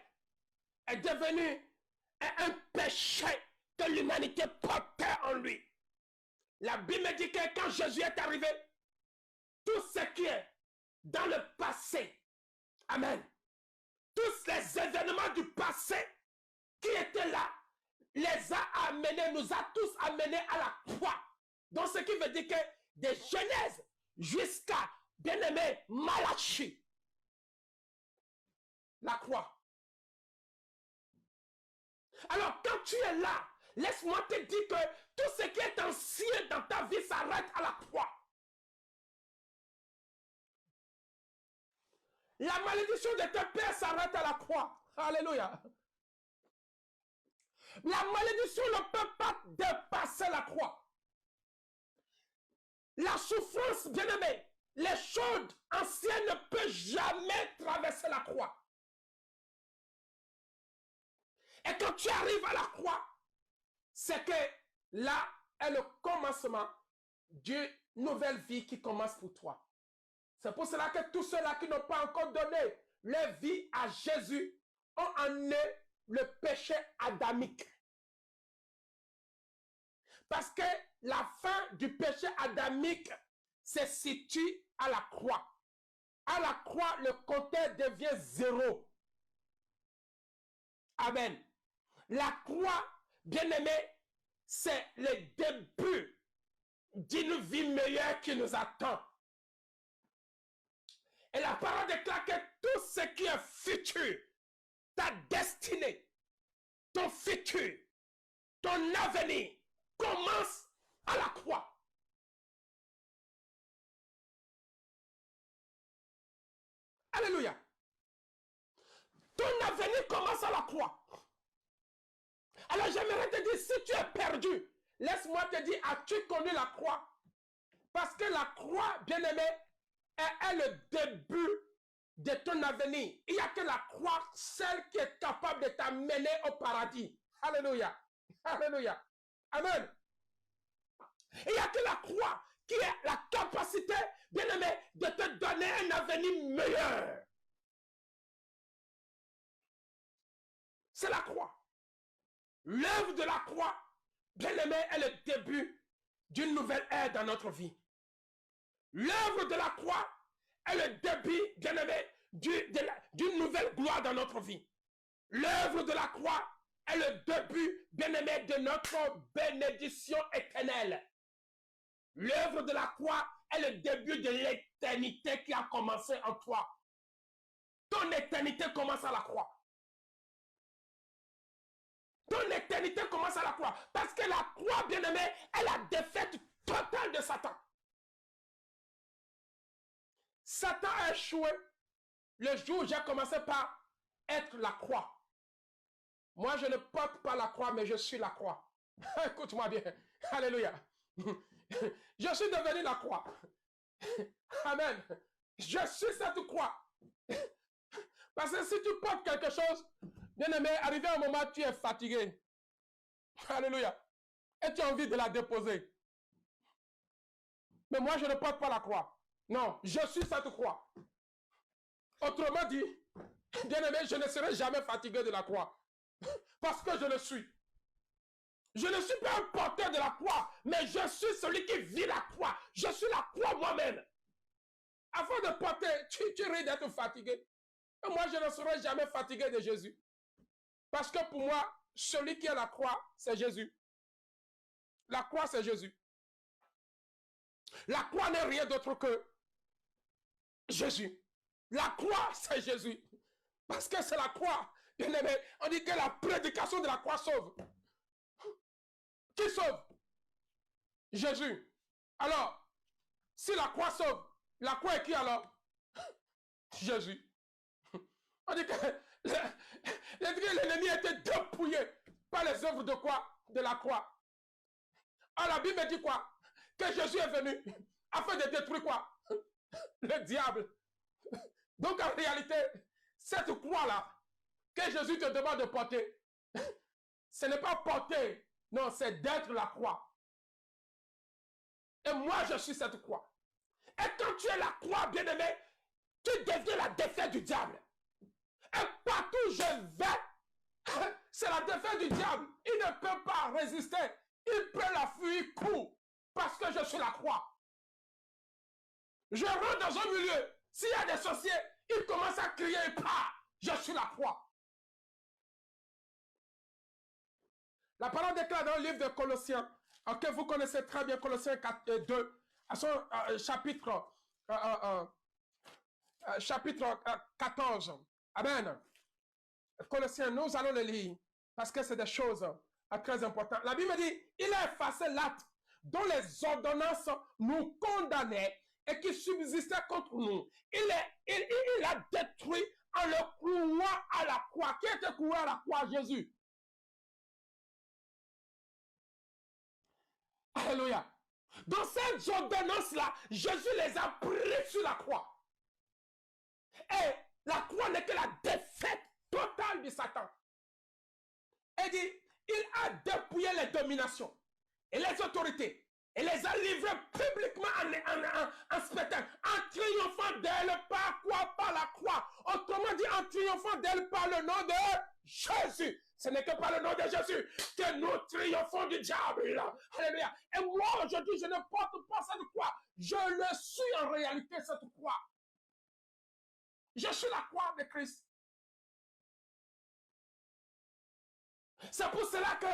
est devenu un péché que l'humanité portait en lui. La Bible dit que quand Jésus est arrivé, tout ce qui est dans le passé, amen, tous les événements du passé qui étaient là, les a amenés, nous a tous amenés à la croix. Donc, ce qui veut dire que de Genèse jusqu'à, bien-aimé, Malachie, la croix. Alors, quand tu es là, laisse-moi te dire que tout ce qui est ancien dans ta vie s'arrête à la croix. La malédiction de tes pères s'arrête à la croix. Alléluia. La malédiction ne peut pas dépasser la croix. La souffrance, bien-aimé, les choses anciennes ne peuvent jamais traverser la croix. Et quand tu arrives à la croix, c'est que là est le commencement d'une nouvelle vie qui commence pour toi. C'est pour cela que tous ceux-là qui n'ont pas encore donné leur vie à Jésus ont en eux le péché adamique. Parce que la fin du péché adamique se situe à la croix. À la croix, le compteur devient 0. Amen. La croix, bien-aimé, c'est le début d'une vie meilleure qui nous attend. Et la parole déclare que tout ce qui est futur, ta destinée, ton futur, ton avenir, commence à la croix. Alléluia. Ton avenir commence à la croix. Alors j'aimerais te dire, si tu es perdu, laisse-moi te dire, as-tu connu la croix? Parce que la croix, bien-aimé, est le début de ton avenir. Il n'y a que la croix, celle qui est capable de t'amener au paradis. Alléluia. Alléluia. Amen. Il n'y a que la croix qui a la capacité, bien-aimé, de te donner un avenir meilleur. C'est la croix. L'œuvre de la croix, bien-aimé, est le début d'une nouvelle ère dans notre vie. L'œuvre de la croix est le début, bien-aimé, d'une nouvelle gloire dans notre vie. L'œuvre de la croix est le début, bien-aimé, de notre bénédiction éternelle. L'œuvre de la croix est le début de l'éternité qui a commencé en toi. Ton éternité commence à la croix. Ton éternité commence à la croix. Parce que la croix, bien-aimé, est la défaite totale de Satan. Satan a échoué le jour où j'ai commencé par être la croix. Moi, je ne porte pas la croix, mais je suis la croix. Écoute-moi bien. Alléluia. Je suis devenu la croix. Amen. Je suis cette croix. Parce que si tu portes quelque chose, bien-aimé, arrivé à un moment, tu es fatigué. Alléluia. Et tu as envie de la déposer. Mais moi, je ne porte pas la croix. Non, je suis cette croix. Autrement dit, bien-aimé, je ne serai jamais fatigué de la croix. Parce que je le suis. Je ne suis pas un porteur de la croix, mais je suis celui qui vit la croix. Je suis la croix moi-même. Avant de porter, tu risques d'être fatigué. Et moi, je ne serai jamais fatigué de Jésus. Parce que pour moi, celui qui est la croix, c'est Jésus. La croix, c'est Jésus. La croix n'est rien d'autre que Jésus. La croix, c'est Jésus. Parce que c'est la croix. Bien aimé, on dit que la prédication de la croix sauve. Qui sauve? Jésus. Alors, si la croix sauve, la croix est qui alors? Jésus. On dit que l'ennemi a été dépouillé par les œuvres de quoi? De la croix. Alors la Bible dit quoi? Que Jésus est venu afin de détruire quoi? Le diable. Donc en réalité, cette croix-là que Jésus te demande de porter, ce n'est pas porter, non, c'est d'être la croix. Et moi, je suis cette croix. Et quand tu es la croix, bien-aimé, tu deviens la défaite du diable. Et partout où je vais, c'est la défaite du diable. Il ne peut pas résister. Il peut la fuir, il court. Parce que je suis la croix. Je rentre dans un milieu. S'il y a des sorciers, ils commencent à crier et part. Je suis la croix. La parole déclare dans le livre de Colossiens, que vous connaissez très bien, Colossiens 4, 2, à son chapitre, chapitre 14. Amen. Colossiens, nous allons le lire, parce que c'est des choses très importantes. La Bible dit, il a effacé l'acte dont les ordonnances nous condamnaient et qui subsistait contre nous. Il a détruit en le clouant à la croix. Qui était cloué à la croix? Jésus. Alléluia. Dans ces ordonnances-là, Jésus les a pris sur la croix. Et la croix n'est que la défaite totale du Satan. Et dit, il a dépouillé les dominations et les autorités et les a livrées publiquement en spectacle, en triomphant d'elle par quoi? Par la croix. Autrement dit, en triomphant d'elle par le nom de Jésus. Ce n'est que par le nom de Jésus que nous triomphons du diable. Alléluia. Et moi, aujourd'hui, je ne porte pas cette croix. Je le suis en réalité, cette croix. Je suis la croix de Christ. C'est pour cela que,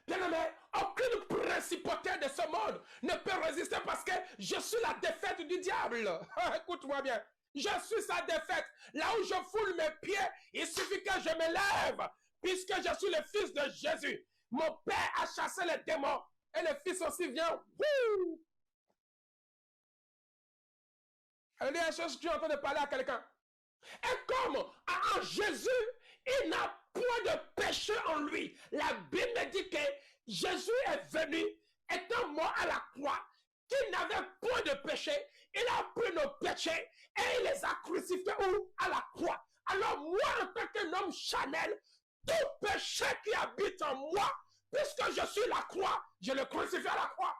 bien aimé, aucune principauté de ce monde ne peut résister parce que je suis la défaite du diable. Écoute-moi bien. Je suis sa défaite. Là où je foule mes pieds, il suffit que je me lève. Puisque je suis le fils de Jésus. Mon père a chassé les démons. Et le fils aussi vient. Wouh! Alléluia, je suis en train de parler à quelqu'un. Et comme en Jésus, il n'a point de péché en lui. La Bible dit que Jésus est venu, étant mort à la croix, qu'il n'avait point de péché. Il a pris nos péchés et il les a crucifiés où? À la croix. Alors moi, en tant qu'un homme charnel, tout péché qui habite en moi, puisque je suis la croix, je le crucifie à la croix.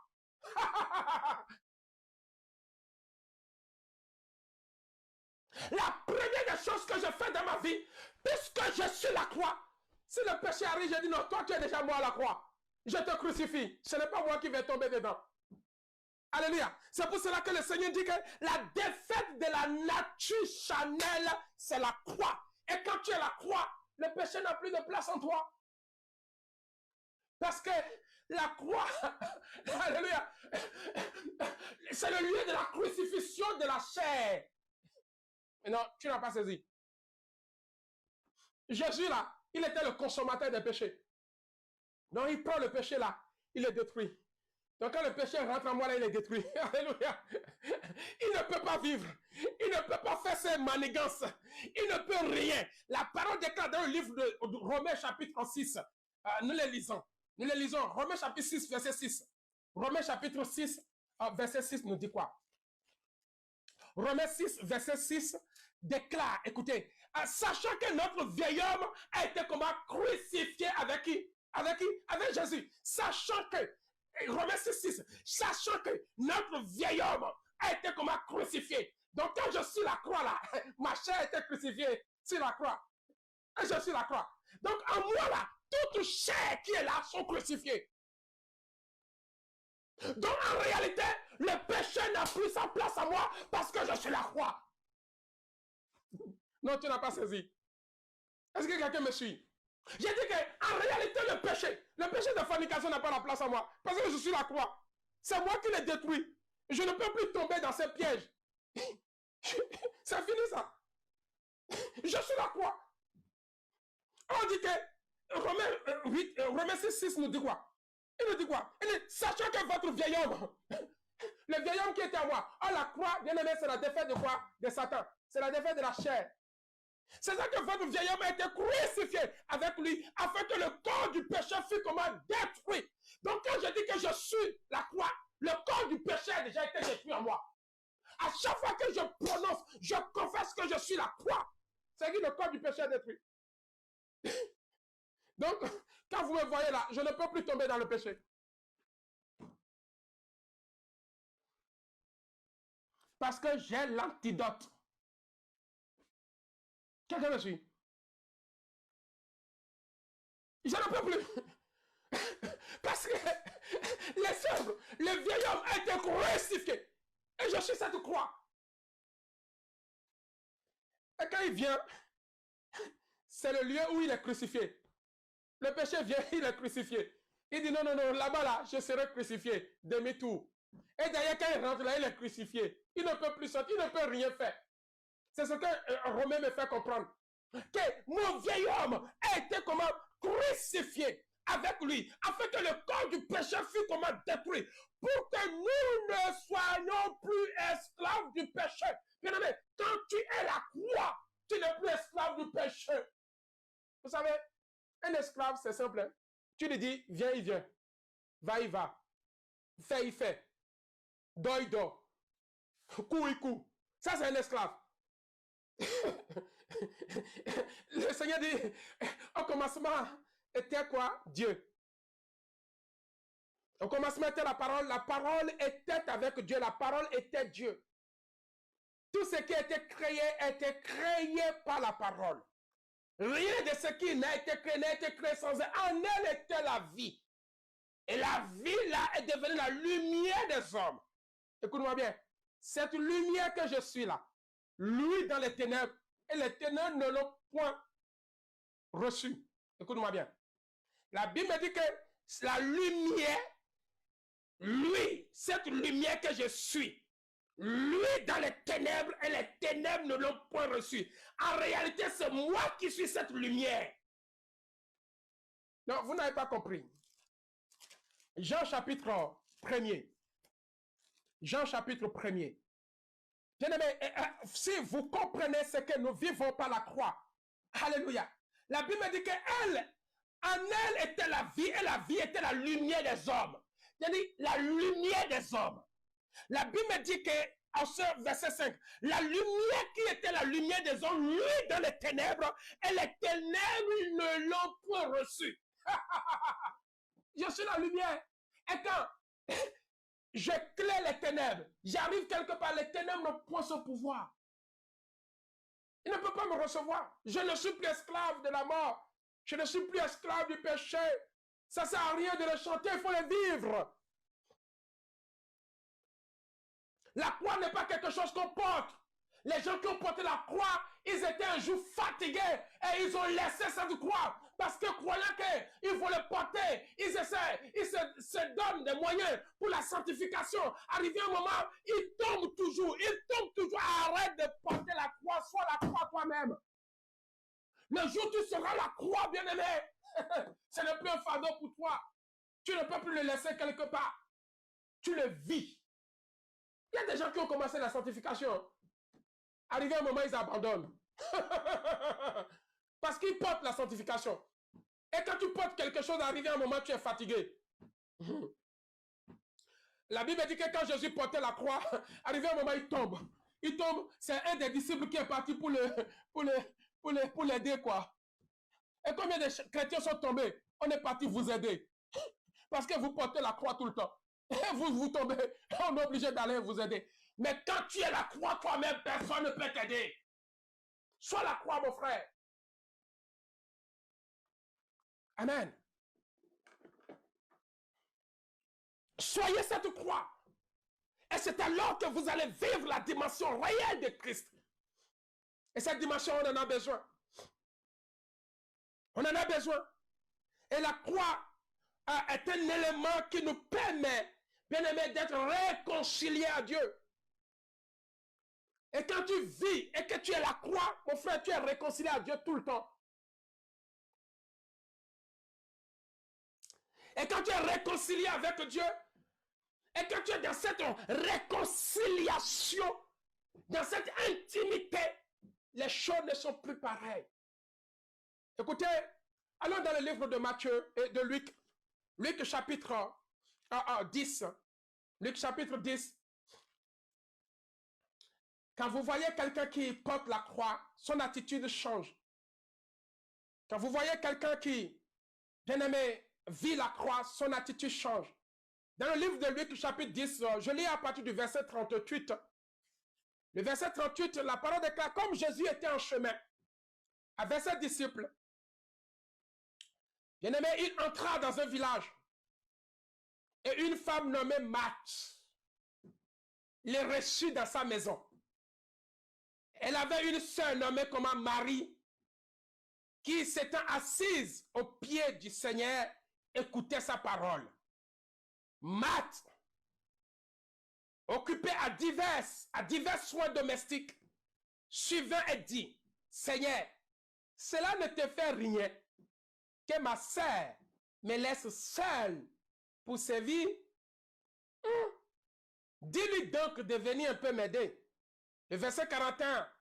La première des choses que je fais dans ma vie, puisque je suis la croix, si le péché arrive, je dis non, toi tu es déjà mort à la croix. Je te crucifie. Ce n'est pas moi qui vais tomber dedans. Alléluia. C'est pour cela que le Seigneur dit que la défaite de la nature charnelle, c'est la croix. Et quand tu es la croix, le péché n'a plus de place en toi. Parce que la croix, alléluia, c'est le lieu de la crucifixion de la chair. Mais non, tu n'as pas saisi. Jésus là, il était le consommateur des péchés. Donc il prend le péché là, il le détruit. Donc quand le péché rentre en moi là, il est détruit. Alléluia. Il ne peut pas vivre. Il ne peut pas faire ses manigances. Il ne peut rien. La parole déclare dans le livre de Romains chapitre 6. Nous les lisons. Nous les lisons. Romains chapitre 6, verset 6. Romains chapitre 6, verset 6 nous dit quoi? Romains 6, verset 6 déclare, écoutez, sachant que notre vieil homme a été comment crucifié avec qui? Avec qui? Avec Jésus. Sachant que, Romains 6, 6, sachant que notre vieil homme a été comment crucifié. Donc quand je suis la croix là, ma chair a été crucifiée sur la croix. Et je suis la croix. Donc en moi là, toute chair qui est là sont crucifiées. Donc en réalité, le péché n'a plus sa place à moi parce que je suis la croix. Non, tu n'as pas saisi. Est-ce que quelqu'un me suit? J'ai dit qu'en réalité, le péché de fornication n'a pas la place à moi parce que je suis la croix. C'est moi qui l'ai détruit. Je ne peux plus tomber dans ces pièges. C'est fini ça. Je suis la croix. On dit que Romains 6, 6 nous dit quoi? Il nous dit quoi? Il dit, sachant que votre vieil homme, le vieil homme qui était à moi, la croix, bien aimé, c'est la défaite de quoi? De Satan. C'est la défaite de la chair. C'est ça que votre vieil homme a été crucifié avec lui, afin que le corps du péché fût comment détruit. Donc quand je dis que je suis la croix, le corps du péché a déjà été détruit en moi. À chaque fois que je prononce, je confesse que je suis la croix. C'est que le corps du péché est détruit. Donc, quand vous me voyez là, je ne peux plus tomber dans le péché. Parce que j'ai l'antidote. Quelqu'un me suit? Je ne peux plus. Parce que les œuvres, le vieil homme a été crucifié. Et je suis cette croix. Et quand il vient, c'est le lieu où il est crucifié. Le péché vient, il est crucifié. Il dit non, non, non, là-bas, là, je serai crucifié. Demi-tour. Et d'ailleurs, quand il rentre là, il est crucifié. Il ne peut plus sortir, il ne peut rien faire. C'est ce que Romain me fait comprendre. Que mon vieil homme a été comment crucifié avec lui, afin que le corps du péché fût comment détruit, pour que nous ne soyons plus esclaves du péché. Bien-aimé, quand tu es la croix, tu n'es plus esclave du péché. Vous savez, un esclave, c'est simple. Hein? Tu lui dis, viens, il vient. Va, il va. Fais, il fait. Dors, il dort. Cours, il court. Ça, c'est un esclave. Le Seigneur dit, au commencement était quoi? Dieu. Au commencement était la parole était avec Dieu, la parole était Dieu. Tout ce qui a été créé par la parole. Rien de ce qui n'a été créé sans elle. En elle était la vie. Et la vie là est devenue la lumière des hommes. Écoute-moi bien. Cette lumière que je suis là, lui dans les ténèbres, et les ténèbres ne l'ont point reçu. Écoute-moi bien. La Bible me dit que la lumière, lui, cette lumière que je suis, lui dans les ténèbres, et les ténèbres ne l'ont point reçu. En réalité, c'est moi qui suis cette lumière. Non, vous n'avez pas compris. Jean chapitre 1er. Jean chapitre 1er. Bien-aimé, si vous comprenez ce que nous vivons par la croix, alléluia. La Bible dit qu'elle, en elle était la vie, et la vie était la lumière des hommes. C'est-à-dire la lumière des hommes. La Bible dit que, en ce verset 5, la lumière qui était la lumière des hommes, lui dans les ténèbres, et les ténèbres ne l'ont point reçu. Je suis la lumière. Et quand j'éclaire les ténèbres, j'arrive quelque part, les ténèbres n'ont point ce pouvoir. Il ne peut pas me recevoir. Je ne suis plus esclave de la mort. Je ne suis plus esclave du péché. Ça ne sert à rien de le chanter, il faut le vivre. La croix n'est pas quelque chose qu'on porte. Les gens qui ont porté la croix, ils étaient un jour fatigués et ils ont laissé cette croix. Parce que croyant qu'il faut le porter, ils se donnent des moyens pour la sanctification. Arrivé un moment, ils tombent toujours. Arrête de porter la croix, sois la croix toi-même. Le jour où tu seras la croix, bien-aimé, ce n'est plus un fardeau pour toi. Tu ne peux plus le laisser quelque part. Tu le vis. Il y a des gens qui ont commencé la sanctification. Arrivé un moment, ils abandonnent. Parce qu'ils portent la sanctification. Et quand tu portes quelque chose, arrivé un moment, tu es fatigué. La Bible dit que quand Jésus portait la croix, arrivé un moment, il tombe. Il tombe, c'est un des disciples qui est parti pour l'aider, quoi. Et combien de chrétiens sont tombés? On est parti vous aider. Parce que vous portez la croix tout le temps. Et vous tombez, on est obligé d'aller vous aider. Mais quand tu es la croix toi-même, personne ne peut t'aider. Sois la croix, mon frère. Amen. Soyez cette croix. Et c'est alors que vous allez vivre la dimension réelle de Christ. Et cette dimension, on en a besoin. On en a besoin. Et la croix est un élément qui nous permet, bien aimé, d'être réconciliés à Dieu. Et quand tu vis et que tu es la croix, mon frère, tu es réconcilié à Dieu tout le temps. Et quand tu es réconcilié avec Dieu, et quand tu es dans cette réconciliation, dans cette intimité, les choses ne sont plus pareilles. Écoutez, allons dans le livre de Matthieu et de Luc. Luc chapitre 10. Luc chapitre 10. Quand vous voyez quelqu'un qui porte la croix, son attitude change. Quand vous voyez quelqu'un qui, bien aimé, vit la croix, son attitude change. Dans le livre de Luc chapitre 10, je lis à partir du verset 38. Le verset 38, la parole déclare, comme Jésus était en chemin avec ses disciples, bien aimé, il entra dans un village. Et une femme nommée Marthe les reçut dans sa maison. Elle avait une sœur nommée comment Marie, qui s'étant assise au pied du Seigneur écoutait sa parole. Marthe, occupée à divers soins domestiques, suivant et dit, Seigneur, cela ne te fait rien que ma sœur me laisse seule pour servir. Dis-lui donc de venir un peu m'aider. Le verset 41,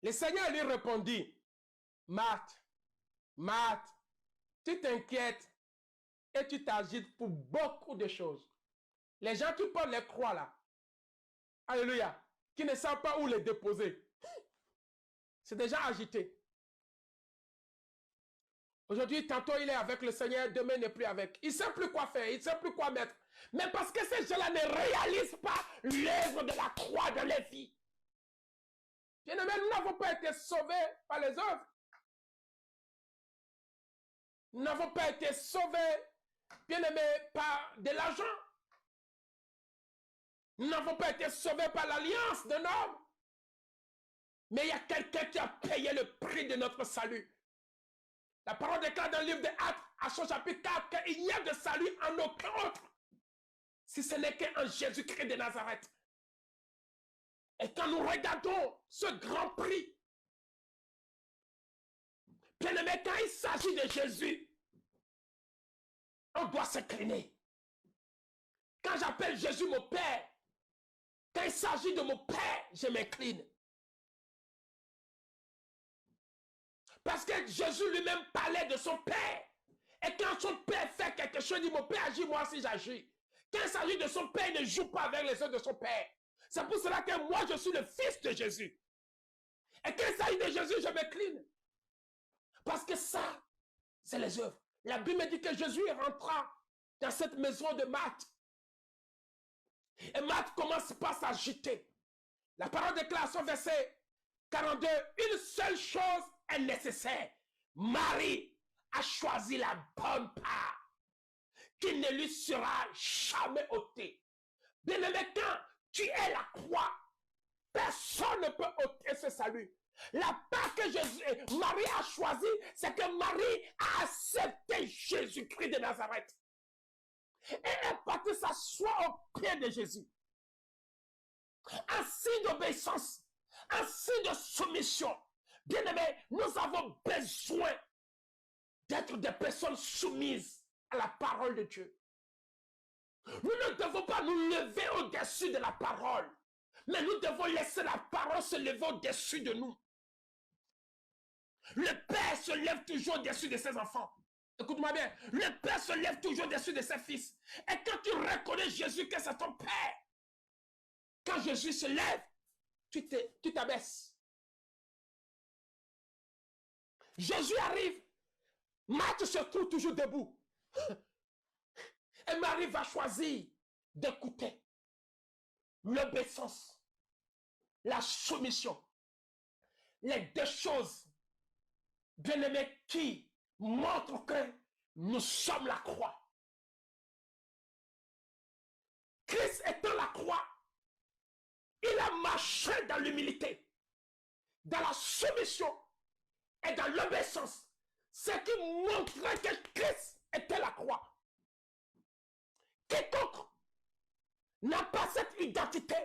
le Seigneur lui répondit, Marthe, Marthe, tu t'inquiètes et tu t'agites pour beaucoup de choses. Les gens qui portent les croix là, alléluia, qui ne savent pas où les déposer, c'est déjà agité. Aujourd'hui, tantôt il est avec le Seigneur, demain il n'est plus avec. Il ne sait plus quoi faire, il ne sait plus quoi mettre. Mais parce que ces gens-là ne réalisent pas l'œuvre de la croix dans les vies. Bien-aimés, nous n'avons pas été sauvés par les œuvres. Nous n'avons pas été sauvés, bien-aimés, par de l'argent. Nous n'avons pas été sauvés par l'alliance d'un homme. Mais il y a quelqu'un qui a payé le prix de notre salut. La parole déclare dans le livre des Actes, à son chapitre 4, qu'il n'y a de salut en aucun autre, si ce n'est qu'en Jésus-Christ de Nazareth. Et quand nous regardons ce grand prix, bien aimé, quand il s'agit de Jésus, on doit s'incliner. Quand j'appelle Jésus mon Père, quand il s'agit de mon Père, je m'incline. Parce que Jésus lui-même parlait de son Père. Et quand son Père fait quelque chose, il dit, mon Père agit, moi aussi j'agis. Quand il s'agit de son Père, il ne joue pas avec les œuvres de son Père. C'est pour cela que moi, je suis le fils de Jésus. Et quand il s'agit de Jésus, je m'incline. Parce que ça, c'est les œuvres. La Bible dit que Jésus rentra dans cette maison de Marthe. Et Marthe commence par s'agiter. La parole déclare son verset 42. Une seule chose est nécessaire. Marie a choisi la bonne part qui ne lui sera jamais ôtée. Bien-aimé, quand tu es la croix, personne ne peut ôter ce salut. La part que Marie a choisie, c'est que Marie a accepté Jésus-Christ de Nazareth. Et elle est partie s'asseoir au pied de Jésus. Un signe d'obéissance, un signe de soumission. Bien-aimés, nous avons besoin d'être des personnes soumises à la parole de Dieu. Nous ne devons pas nous lever au-dessus de la parole, mais nous devons laisser la parole se lever au-dessus de nous. Le Père se lève toujours au-dessus de ses enfants. Écoute-moi bien, le Père se lève toujours au-dessus de ses fils. Et quand tu reconnais Jésus que c'est ton Père, quand Jésus se lève, tu t'abaisses. Jésus arrive, Marthe se trouve toujours debout. Et Marie va choisir d'écouter l'obéissance, la soumission. Les deux choses, bien-aimés, qui montrent que nous sommes la croix. Christ étant la croix, il a marché dans l'humilité, dans la soumission et dans l'obéissance. Ce qui montrait que Christ était la croix. Quiconque n'a pas cette identité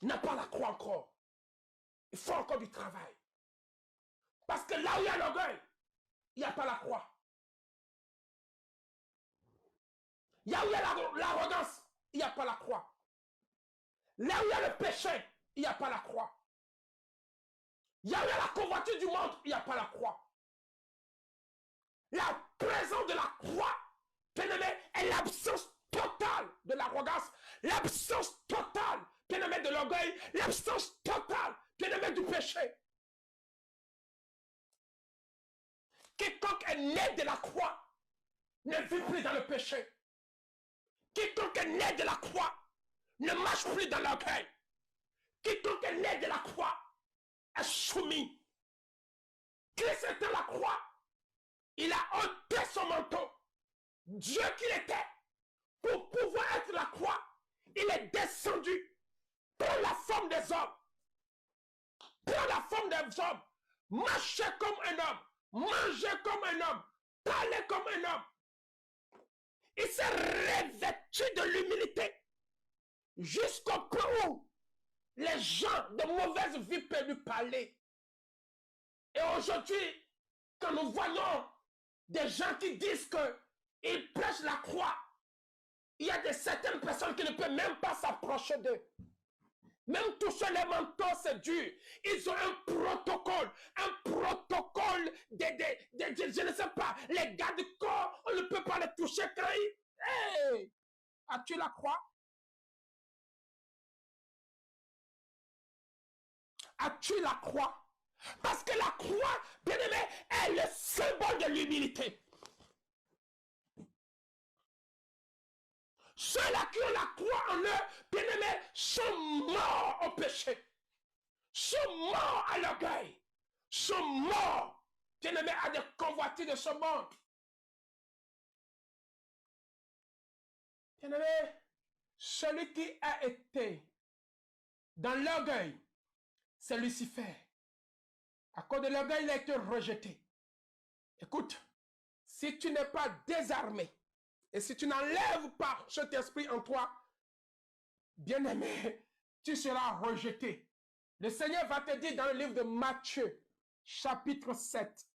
n'a pas la croix encore. Il faut encore du travail. Parce que là où il y a l'orgueil, il n'y a pas la croix. Là où il y a l'arrogance, il n'y a pas la croix. Là où il y a le péché, il n'y a pas la croix. Là où il y a la convoitise du monde, il n'y a pas la croix. La présence de la croix, bien-aimé, est l'absence totale de l'arrogance, l'absence totale, bien-aimé, de l'orgueil, l'absence totale, bien-aimé, du péché. Quiconque est né de la croix ne vit plus dans le péché. Quiconque est né de la croix ne marche plus dans l'orgueil. Quiconque est né de la croix est soumis. Christ était la croix. Il a ôté son manteau. Dieu qu'il était, pour pouvoir être la croix, il est descendu pour la forme des hommes. Pour la forme des hommes. Marcher comme un homme. Manger comme un homme. Parler comme un homme. Il s'est revêtu de l'humilité jusqu'au point où les gens de mauvaise vie peuvent lui parler. Et aujourd'hui, quand nous voyons des gens qui disent qu'ils prêchent la croix, il y a certaines personnes qui ne peuvent même pas s'approcher d'eux. Même toucher les manteaux, c'est dur. Ils ont un protocole je ne sais pas, les gars du corps, on ne peut pas les toucher quand ils... Hey! As-tu la croix? As-tu la croix? Parce que la croix, bien aimé, est le symbole de l'humilité. Ceux-là qui ont la croix en eux, bien aimé, sont morts au péché. Sont morts à l'orgueil. Sont morts, bien aimé, à des convoitises de ce monde. Bien aimé, celui qui a été dans l'orgueil, c'est Lucifer. À cause de l'orgueil, il a été rejeté. Écoute, si tu n'es pas désarmé, et si tu n'enlèves pas cet esprit en toi, bien-aimé, tu seras rejeté. Le Seigneur va te dire dans le livre de Matthieu, chapitre 7,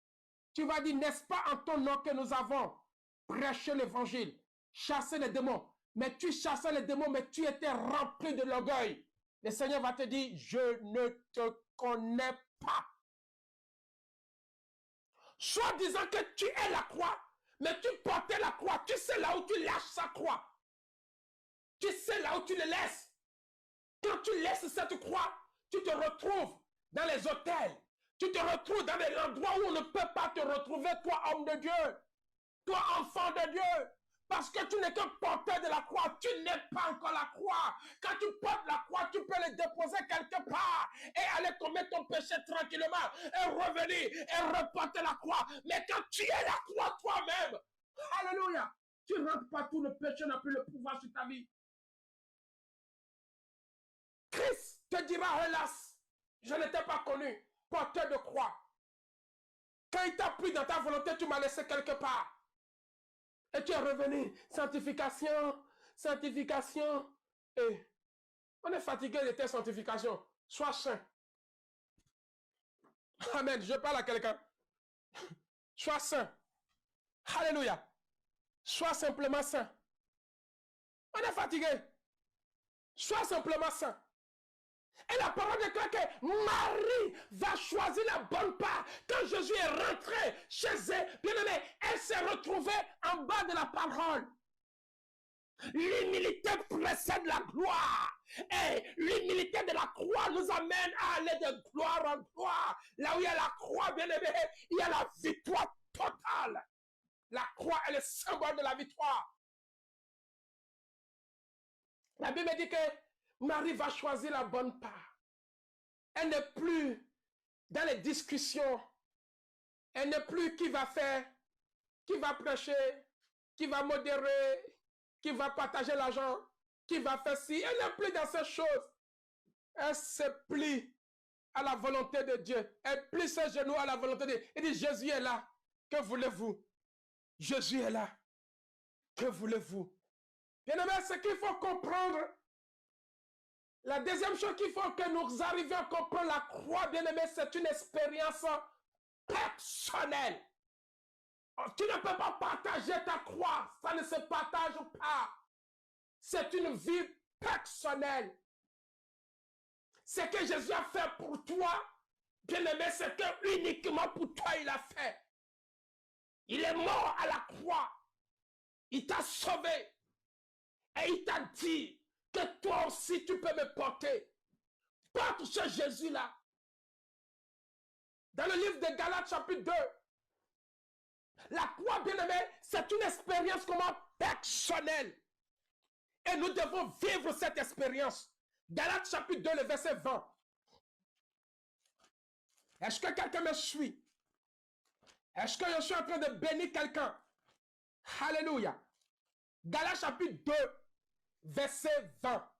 tu vas dire, n'est-ce pas en ton nom que nous avons prêché l'évangile, chassé les démons, mais tu chassais les démons, mais tu étais rempli de l'orgueil. Le Seigneur va te dire, je ne te connais pas. Soit disant que tu es la croix, mais tu portais la croix. Tu sais là où tu lâches sa croix. Tu sais là où tu le laisses. Quand tu laisses cette croix, tu te retrouves dans les hôtels. Tu te retrouves dans des endroits où on ne peut pas te retrouver, toi homme de Dieu. Toi enfant de Dieu. Parce que tu n'es que porteur de la croix. Tu n'es pas encore la croix. Quand tu portes la croix, tu peux le déposer quelque part et aller commettre ton péché tranquillement et revenir et reporter la croix. Mais quand tu es la croix toi-même, alléluia, tu ne rentres pas tout, le péché n'a plus le pouvoir sur ta vie. Christ te dira, hélas, je ne t'ai pas connu, porteur de croix. Quand il t'a pris dans ta volonté, tu m'as laissé quelque part. Et tu es revenu. Sanctification, sanctification. Et on est fatigué de tes sanctifications. Sois saint. Amen. Je parle à quelqu'un. Sois saint. Alléluia. Sois simplement saint. On est fatigué. Sois simplement saint. Et la parole déclare que Marie va choisir la bonne part. Quand Jésus est rentré chez elle, bien aimé, elle s'est retrouvée en bas de la parole. L'humilité précède la gloire. Et l'humilité de la croix nous amène à aller de gloire en gloire. Là où il y a la croix, bien aimé, il y a la victoire totale. La croix est le symbole de la victoire. La Bible dit que Marie va choisir la bonne part. Elle n'est plus dans les discussions. Elle n'est plus qui va faire, qui va prêcher, qui va modérer, qui va partager l'argent, qui va faire ci. Elle n'est plus dans ces choses. Elle se plie à la volonté de Dieu. Elle plie ses genoux à la volonté de Dieu. Elle dit, Jésus est là. Que voulez-vous? Jésus est là. Que voulez-vous? Bien aimé, ce qu'il faut comprendre. La deuxième chose qu'il faut que nous arrivions à comprendre, la croix, bien aimé, c'est une expérience personnelle. Tu ne peux pas partager ta croix. Ça ne se partage pas. C'est une vie personnelle. Ce que Jésus a fait pour toi, bien aimé, c'est que uniquement pour toi il a fait. Il est mort à la croix. Il t'a sauvé. Et il t'a dit que toi aussi tu peux me porter. Porte ce Jésus-là. Dans le livre de Galates chapitre 2, la croix, bien aimé, c'est une expérience comment personnelle. Et nous devons vivre cette expérience. Galates chapitre 2, le verset 20. Est-ce que quelqu'un me suit? Est-ce que je suis en train de bénir quelqu'un? Alléluia. Galates chapitre 2, verset 20.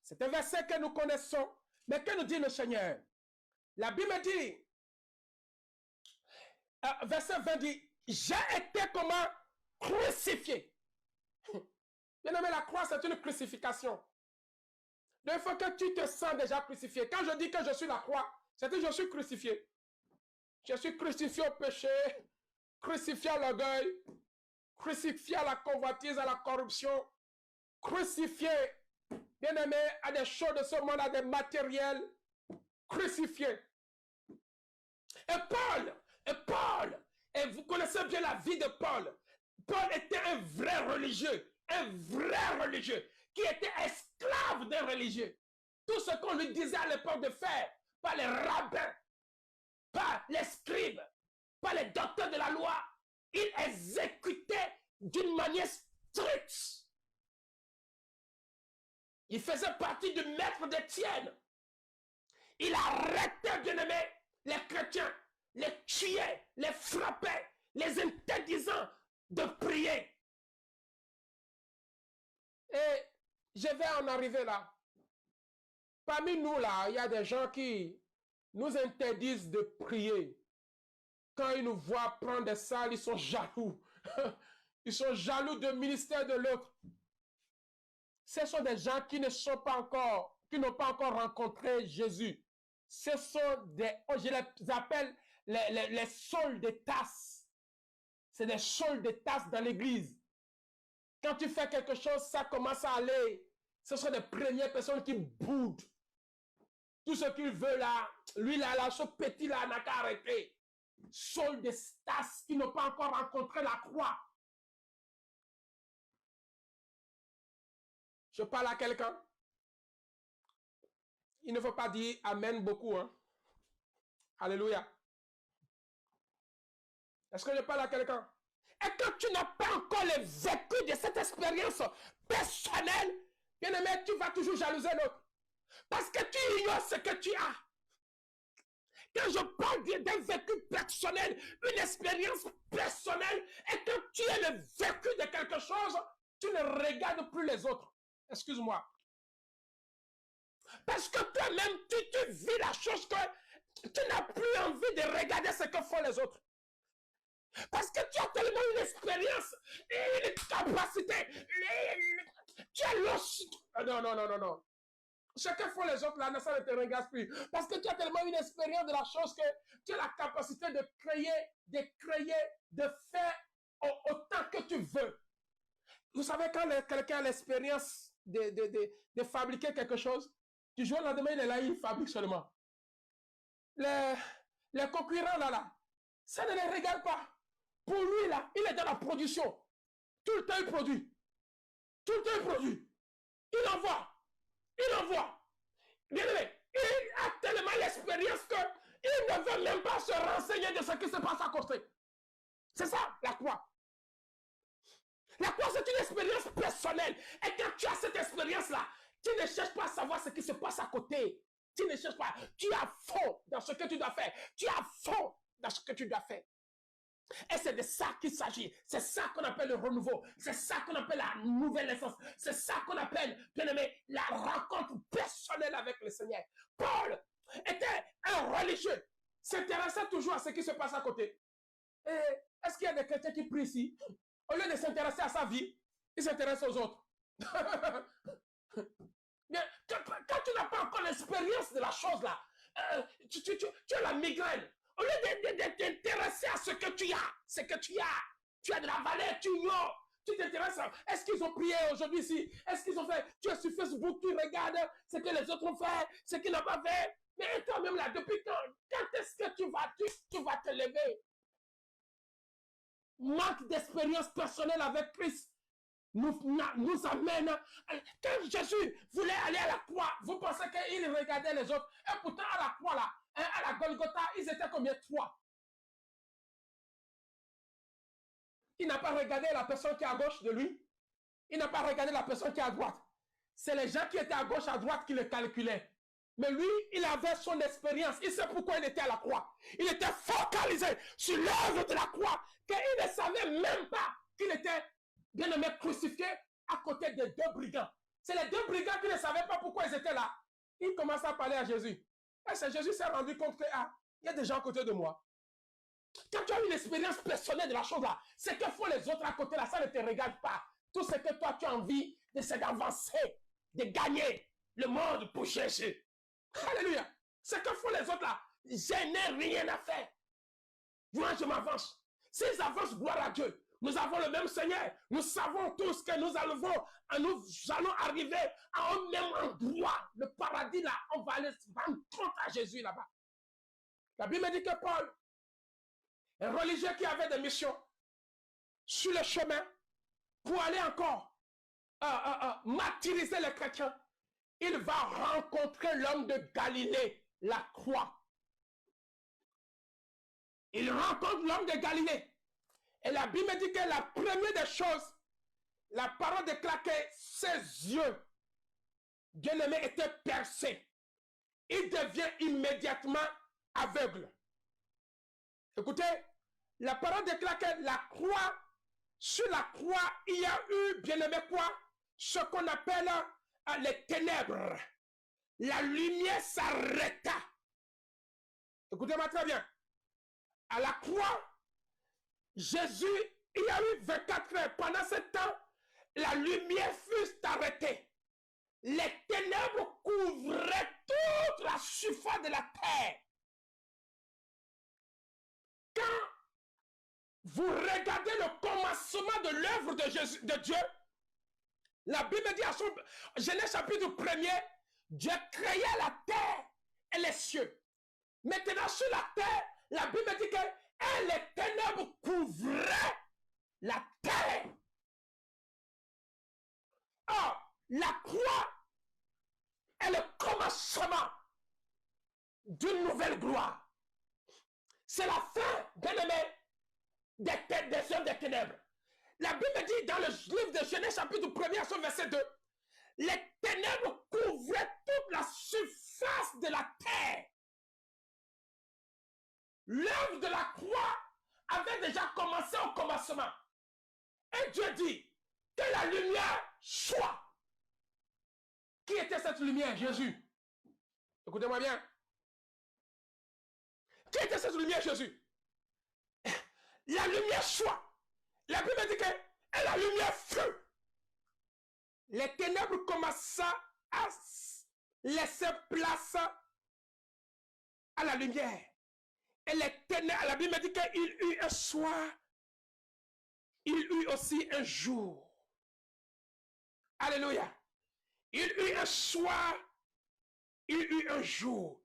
C'est un verset que nous connaissons. Mais que nous dit le Seigneur? La Bible dit, verset 20 dit, j'ai été comment crucifié. Bien aimé, la croix, c'est une crucifixion. Donc, il faut que tu te sens déjà crucifié. Quand je dis que je suis la croix, c'est que je suis crucifié. Je suis crucifié au péché, crucifié à l'orgueil, crucifié à la convoitise, à la corruption, crucifié, bien aimé, à des choses de ce monde, à des matériels, crucifié. Et vous connaissez bien la vie de Paul. Paul était un vrai religieux, qui était esclave d'un religieux. Tout ce qu'on lui disait à l'époque de faire, par les rabbins, par les scribes, par les docteurs de la loi, il exécutait d'une manière stricte. Il faisait partie du maître d'Étienne. Il arrêtait, bien aimé, les chrétiens, les tuait, les frappait, les interdisant de prier. Et je vais en arriver là. Parmi nous là, il y a des gens qui nous interdisent de prier. Quand ils nous voient prendre des salles, ils sont jaloux. Ils sont jaloux du ministère de l'autre. Ce sont des gens qui ne sont pas encore, qui n'ont pas encore rencontré Jésus. Ce sont des, je les appelle les saules de tasse. C'est des saules de tasse dans l'église. Quand tu fais quelque chose, ça commence à aller. Ce sont des premières personnes qui boudent. Tout ce qu'il veut là, lui là, ce petit là n'a qu'à arrêter. Saules de tasse qui n'ont pas encore rencontré la croix. Je parle à quelqu'un. Il ne faut pas dire amen beaucoup. Hein? Alléluia. Est-ce que je parle à quelqu'un? Et quand tu n'as pas encore le vécu de cette expérience personnelle, bien aimé, tu vas toujours jalouser l'autre. Parce que tu ignores ce que tu as. Quand je parle d'un vécu personnel, une expérience personnelle, et que tu as le vécu de quelque chose, tu ne regardes plus les autres. Excuse-moi. Parce que toi-même, tu vis la chose que tu n'as plus envie de regarder ce que font les autres. Parce que tu as tellement une expérience, une capacité, tu as l'os. Non. Ce que font les autres là, ça ne te regarde plus. Parce que tu as tellement une expérience de la chose que tu as la capacité de créer, de faire autant que tu veux. Vous savez, quand quelqu'un a l'expérience de fabriquer quelque chose, du jour au lendemain, il est là, il fabrique seulement. Les concurrents là, ça ne les regarde pas. Pour lui là, il est dans la production. Tout le temps il produit. Il envoie. Bien aimé, il a tellement l'expérience qu'il ne veut même pas se renseigner de ce qui se passe à côté. C'est ça, la croix. La croix, c'est une expérience personnelle. Et quand tu as cette expérience-là, tu ne cherches pas à savoir ce qui se passe à côté. Tu ne cherches pas. Tu es à fond dans ce que tu dois faire. Et c'est de ça qu'il s'agit. C'est ça qu'on appelle le renouveau. C'est ça qu'on appelle la nouvelle naissance. C'est ça qu'on appelle, bien aimé, la rencontre personnelle avec le Seigneur. Paul était un religieux. S'intéressait toujours à ce qui se passe à côté. Et est-ce qu'il y a des chrétiens qui prient ici? Au lieu de s'intéresser à sa vie, il s'intéresse aux autres. Quand tu n'as pas encore l'expérience de la chose là, tu as la migraine. Au lieu de t'intéresser à ce que tu as de la valeur, tu ignores. Tu t'intéresses à, est-ce qu'ils ont prié aujourd'hui ici? Est-ce qu'ils ont fait? Tu es sur Facebook, tu regardes ce que les autres ont fait, ce qu'ils n'ont pas fait. Mais toi-même là, depuis quand est-ce que tu vas te lever? Manque d'expérience personnelle avec Christ nous amène. Quand Jésus voulait aller à la croix, vous pensez qu'il regardait les autres? Et pourtant, à la croix, là, à la Golgotha, ils étaient combien? 3. Il n'a pas regardé la personne qui est à gauche de lui. Il n'a pas regardé la personne qui est à droite. C'est les gens qui étaient à gauche, à droite qui le calculaient. Mais lui, il avait son expérience. Il sait pourquoi il était à la croix. Il était focalisé sur l'œuvre de la croix, qu'il ne savait même pas qu'il était bien aimé crucifié à côté des 2 brigands. C'est les 2 brigands qui ne savaient pas pourquoi ils étaient là. Ils commencent à parler à Jésus. Et c'est Jésus s'est rendu compte que il y a des gens à côté de moi. Quand tu as une expérience personnelle de la chose là, ce que font les autres à côté là, ça ne te regarde pas. tout ce que toi tu as envie, c'est d'avancer, de gagner le monde pour Jésus. Alléluia. Ce que font les autres là, je n'ai rien à faire. Moi, je m'avance. S'ils avancent, gloire à Dieu. Nous avons le même Seigneur. Nous savons tous que nous allons arriver à un même endroit. Le paradis là, on va aller se rendre compte à Jésus là-bas. La Bible dit que Paul, un religieux qui avait des missions sur le chemin pour aller encore martyriser les chrétiens, il va rencontrer l'homme de Galilée, la croix. Il rencontre l'homme de Galilée. Et la Bible dit que la première des choses, la parole déclare que ses yeux, bien-aimés, étaient percés. Il devient immédiatement aveugle. Écoutez, la parole déclare que la croix, sur la croix, il y a eu, bien-aimé, quoi? Ce qu'on appelle les ténèbres. La lumière s'arrêta. Écoutez-moi très bien. À la croix, Jésus, il y a eu 24 heures. Pendant ce temps, la lumière fut arrêtée. Les ténèbres couvraient toute la surface de la terre. Quand vous regardez le commencement de l'œuvre de Dieu, la Bible dit à son Genèse chapitre 1er, Dieu créa la terre et les cieux. Maintenant, sur la terre, la Bible dit que les ténèbres couvraient la terre. Or, la croix est le commencement d'une nouvelle gloire. C'est la fin, bien-aimé, des œuvres des ténèbres. La Bible dit dans le livre de Genèse chapitre 1er à son verset 2, les ténèbres couvraient toute la surface de la terre. L'œuvre de la croix avait déjà commencé au commencement. Et Dieu dit que la lumière soit. Qui était cette lumière? Jésus. Écoutez-moi bien. Qui était cette lumière? Jésus. La lumière soit. La Bible dit que la lumière fut. Les ténèbres commençaient à laisser place à la lumière. Et les ténèbres, la Bible dit qu'il eut un soir, il eut aussi un jour. Alléluia. Il eut un soir, il eut un jour.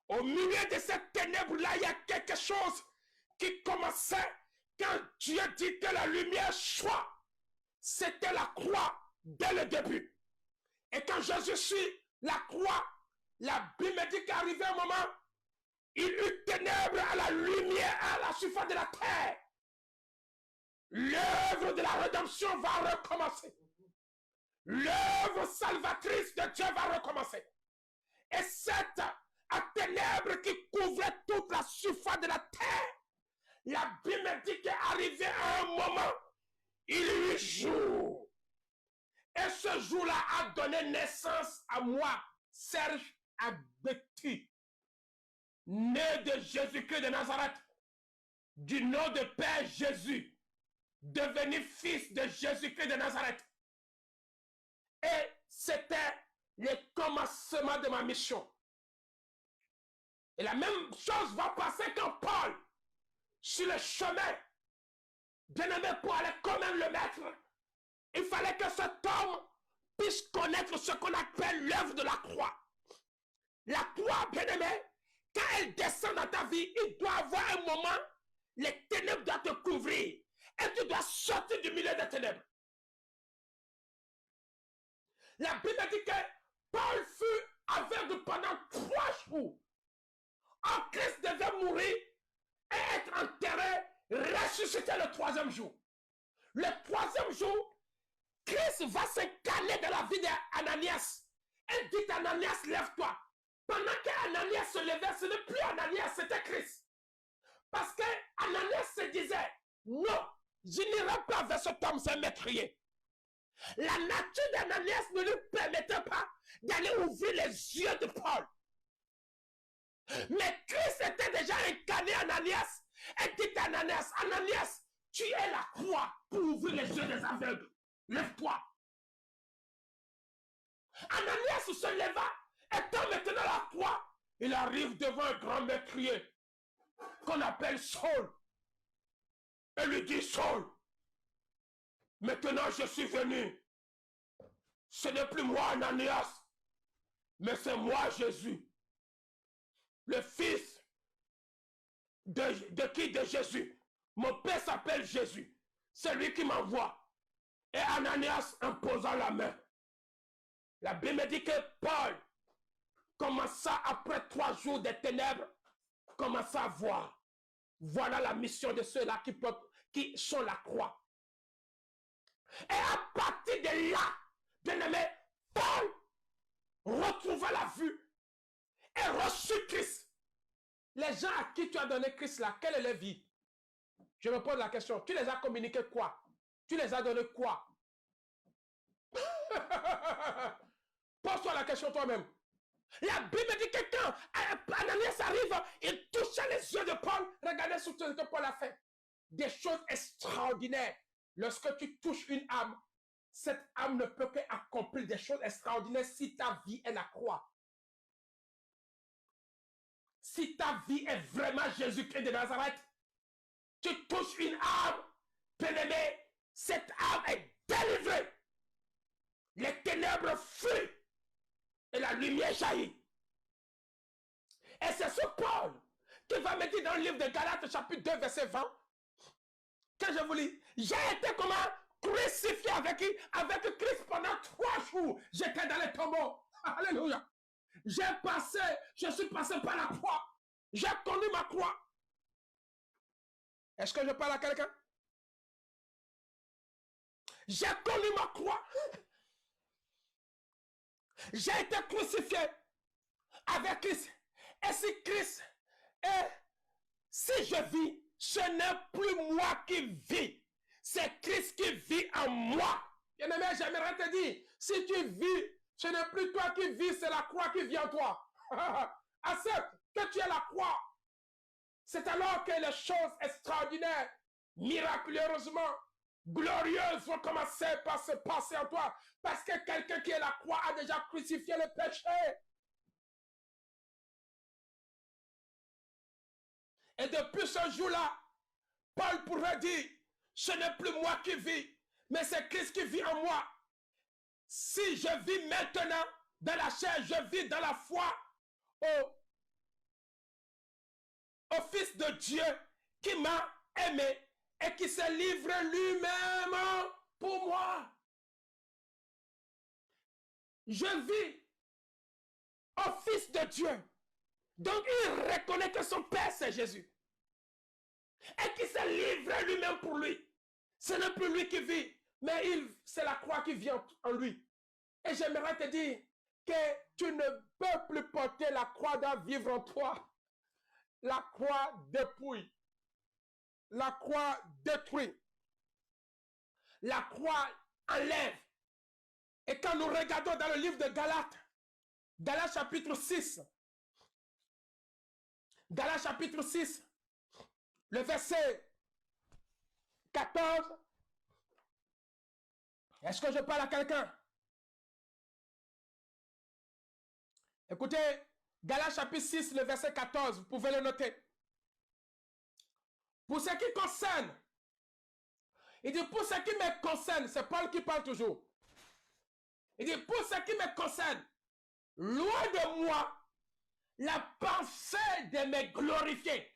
Au milieu de cette ténèbre-là, il y a quelque chose qui commençait quand Dieu dit que la lumière soit. C'était la croix dès le début. Et quand Jésus suit la croix, la Bible dit qu'arrivé un moment, il eut ténèbres à la lumière, à la surface de la terre. L'œuvre de la rédemption va recommencer. L'œuvre salvatrice de Dieu va recommencer. Et cette ténèbres qui couvrait toute la surface de la terre, la Bible dit qu'arrivé à un moment, il y eut jour. Et ce jour-là a donné naissance à moi, Serge Agbeti, né de Jésus-Christ de Nazareth, du nom de Père Jésus, devenu fils de Jésus-Christ de Nazareth. Et c'était le commencement de ma mission. Et la même chose va passer quand Paul, sur le chemin, bien-aimé, pour aller comme le maître, il fallait que cet homme puisse connaître ce qu'on appelle l'œuvre de la croix. La croix, bien-aimé, quand elle descend dans ta vie, il doit avoir un moment, les ténèbres doivent te couvrir. Et tu dois sortir du milieu des ténèbres. La Bible dit que Paul fut aveugle pendant 3 jours. Or, Christ devait mourir et être enterré, ressuscité le 3e jour. Le 3e jour, Christ va s'incarner dans la vie d'Ananias. Elle dit à Ananias, lève-toi. Pendant qu'Ananias se levait, ce n'est plus Ananias, c'était Christ. Parce que Ananias se disait, non, je n'irai pas vers cet homme, c'est un meurtrier. La nature d'Ananias ne lui permettait pas d'aller ouvrir les yeux de Paul. Mais Christ était déjà incarné Ananias. Et dit à Ananias, Ananias, tu es la croix pour ouvrir les yeux des aveugles. lève-toi. Ananias se leva, étant maintenant à la croix, il arrive devant un grand meurtrier qu'on appelle Saul. Et lui dit, Saul, maintenant je suis venu. Ce n'est plus moi, Ananias, mais c'est moi, Jésus, le fils de qui? De Jésus. Mon père s'appelle Jésus. C'est lui qui m'envoie. Et Ananias imposa la main. La Bible dit que Paul commença après 3 jours de ténèbres, commença à voir. Voilà la mission de ceux-là qui sont la croix. Et à partir de là, bien-aimé, Paul retrouva la vue et reçut Christ. Les gens à qui tu as donné Christ là, quelle est leur vie? Je me pose la question. Tu les as communiqués quoi? Tu les as donné quoi? Pose-toi la question toi-même. La Bible dit que quand Ananias arrive, il toucha les yeux de Paul. Regardez ce que Paul a fait. Des choses extraordinaires. Lorsque tu touches une âme, cette âme ne peut qu'accomplir des choses extraordinaires si ta vie est la croix. Si ta vie est vraiment Jésus-Christ de Nazareth, tu touches une âme, bien-aimé, cette âme est délivrée. Les ténèbres fuient et la lumière jaillit. Et c'est ce Paul qui va me dire dans le livre de Galates, chapitre 2, verset 20, que je vous lis, j'ai été comment? Crucifié avec Christ pendant 3 jours. J'étais dans les tombeaux. Alléluia. Je suis passé par la croix. J'ai connu ma croix. Est-ce que je parle à quelqu'un? J'ai connu ma croix. J'ai été crucifié avec Christ. Et si Christ si je vis, ce n'est plus moi qui vis. C'est Christ qui vit en moi. Bien-aimé, j'aimerais te dire, si tu vis, ce n'est plus toi qui vis, c'est la croix qui vit en toi. Accepte que tu es la croix. C'est alors que les choses extraordinaires, miraculeusement, glorieuses vont commencer par se passer en toi. Parce que quelqu'un qui est la croix a déjà crucifié le péché. Et depuis ce jour-là, Paul pourrait dire, ce n'est plus moi qui vis, mais c'est Christ qui vit en moi. Si je vis maintenant dans la chair, je vis dans la foi au Fils de Dieu qui m'a aimé et qui se livre lui-même pour moi. Je vis au Fils de Dieu. Donc il reconnaît que son Père c'est Jésus. Et qui se livre lui-même pour lui. Ce n'est plus lui qui vit, mais c'est la croix qui vit en lui. Et j'aimerais te dire que tu ne peux plus porter la croix d'un vivre en toi. La croix dépouille. La croix détruit. La croix enlève. Et quand nous regardons dans le livre de Galates, Galates chapitre 6, Galates chapitre 6, le verset 14. Est-ce que je parle à quelqu'un? Écoutez, Galates chapitre 6, le verset 14, vous pouvez le noter. Pour ce qui concerne, il dit, pour ce qui me concerne, c'est Paul qui parle toujours. Il dit, pour ce qui me concerne, loin de moi, la pensée de me glorifier.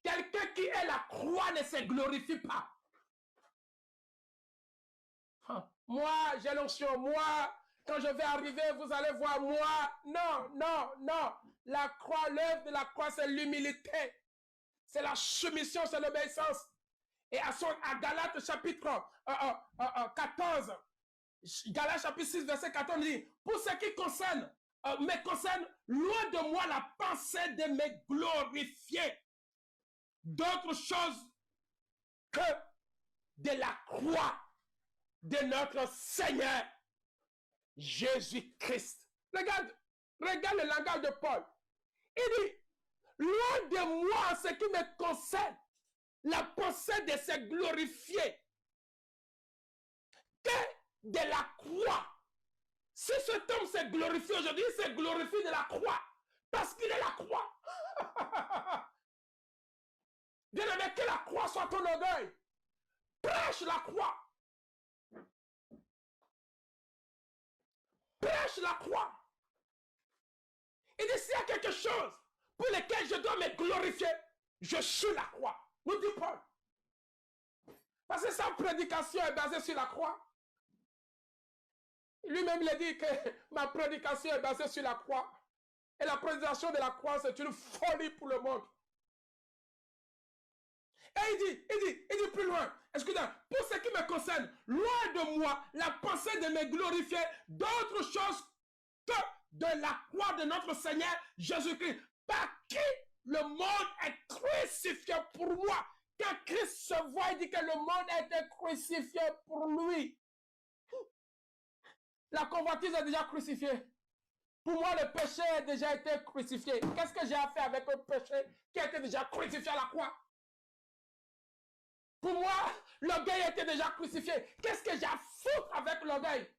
Quelqu'un qui est la croix ne se glorifie pas. Moi, j'ai l'onction. Moi, quand je vais arriver, vous allez voir moi. Non, non, non. La croix, l'œuvre de la croix, c'est l'humilité. C'est la soumission, c'est l'obéissance. Et à Galates chapitre 14, Galates chapitre 6, verset 14, dit, pour ce qui concerne, me concerne, loin de moi la pensée de me glorifier d'autre chose que de la croix de notre Seigneur Jésus-Christ. Regarde le langage de Paul. Il dit, loin de moi ce qui me concerne, la pensée de se glorifier que de la croix. Si cet homme s'est glorifié aujourd'hui, il s'est glorifié de la croix. Parce qu'il est la croix. Bien aimé, que la croix soit ton orgueil. Prêche la croix. Prêche la croix. Il dit, s'il y a quelque chose pour lequel je dois me glorifier, je suis la croix. Nous dit Paul. Parce que sa prédication est basée sur la croix. Lui-même, il a dit que ma prédication est basée sur la croix. Et la prédication de la croix, c'est une folie pour le monde. Et il dit plus loin, excusez-moi, pour ce qui me concerne, loin de moi la pensée de me glorifier d'autre chose que de la croix de notre Seigneur Jésus-Christ, par qui le monde est crucifié pour moi. Quand Christ se voit, il dit que le monde a été crucifié pour lui. La convoitise est déjà crucifiée. Pour moi, le péché a déjà été crucifié. Qu'est-ce que j'ai à faire avec le péché qui a été déjà crucifié à la croix? Pour moi, l'orgueil était déjà crucifié. Qu'est-ce que j'ai à foutre avec l'orgueil?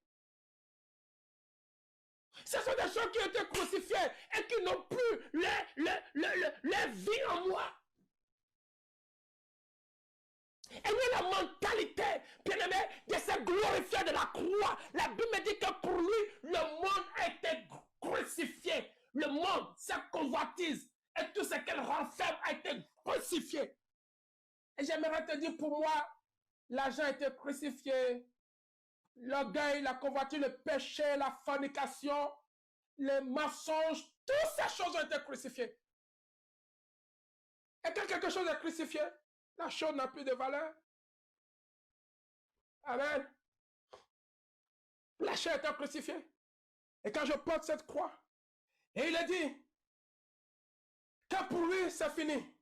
Ce sont des choses qui ont été crucifiées et qui n'ont plus les vies en moi. Et nous, la mentalité, bien aimé, de se glorifier de la croix. La Bible me dit que pour lui, le monde a été crucifié. Le monde, sa convoitise et tout ce qu'elle renferme a été crucifié. Et j'aimerais te dire, pour moi, l'argent a été crucifié. L'orgueil, la convoitise, le péché, la fornication, les mensonges, toutes ces choses ont été crucifiées. Et quand quelque chose est crucifié, la chose n'a plus de valeur. Amen. La chair est crucifiée. Et quand je porte cette croix, et il a dit que pour lui, c'est fini.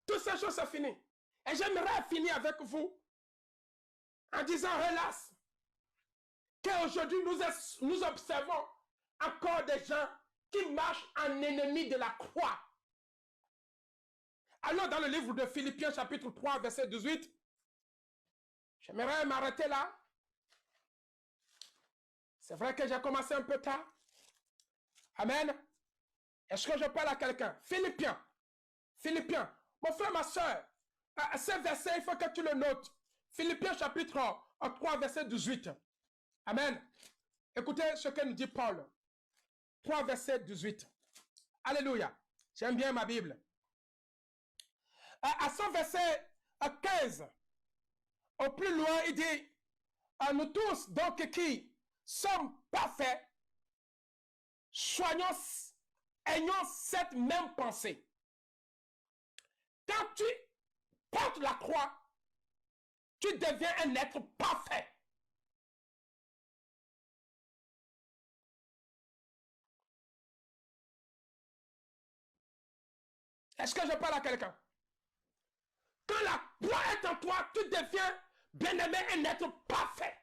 Toutes ces choses, c'est fini. Et j'aimerais finir avec vous en disant, hélas, qu'aujourd'hui, nous observons encore des gens qui marchent en ennemi de la croix. Alors, dans le livre de Philippiens, chapitre 3, verset 18, j'aimerais m'arrêter là. C'est vrai que j'ai commencé un peu tard. Amen. Est-ce que je parle à quelqu'un? Philippiens. Philippiens. Mon frère, ma soeur, ce verset, il faut que tu le notes. Philippiens, chapitre 3, verset 18. Amen. Écoutez ce que nous dit Paul. 3, verset 18. Alléluia. J'aime bien ma Bible. À son verset 15, au plus loin, il dit, à nous tous, donc, qui sommes parfaits, ayons cette même pensée. Quand tu portes la croix, tu deviens un être parfait. Est-ce que je parle à quelqu'un? Quand la croix est en toi, tu deviens, bien-aimé, un être parfait.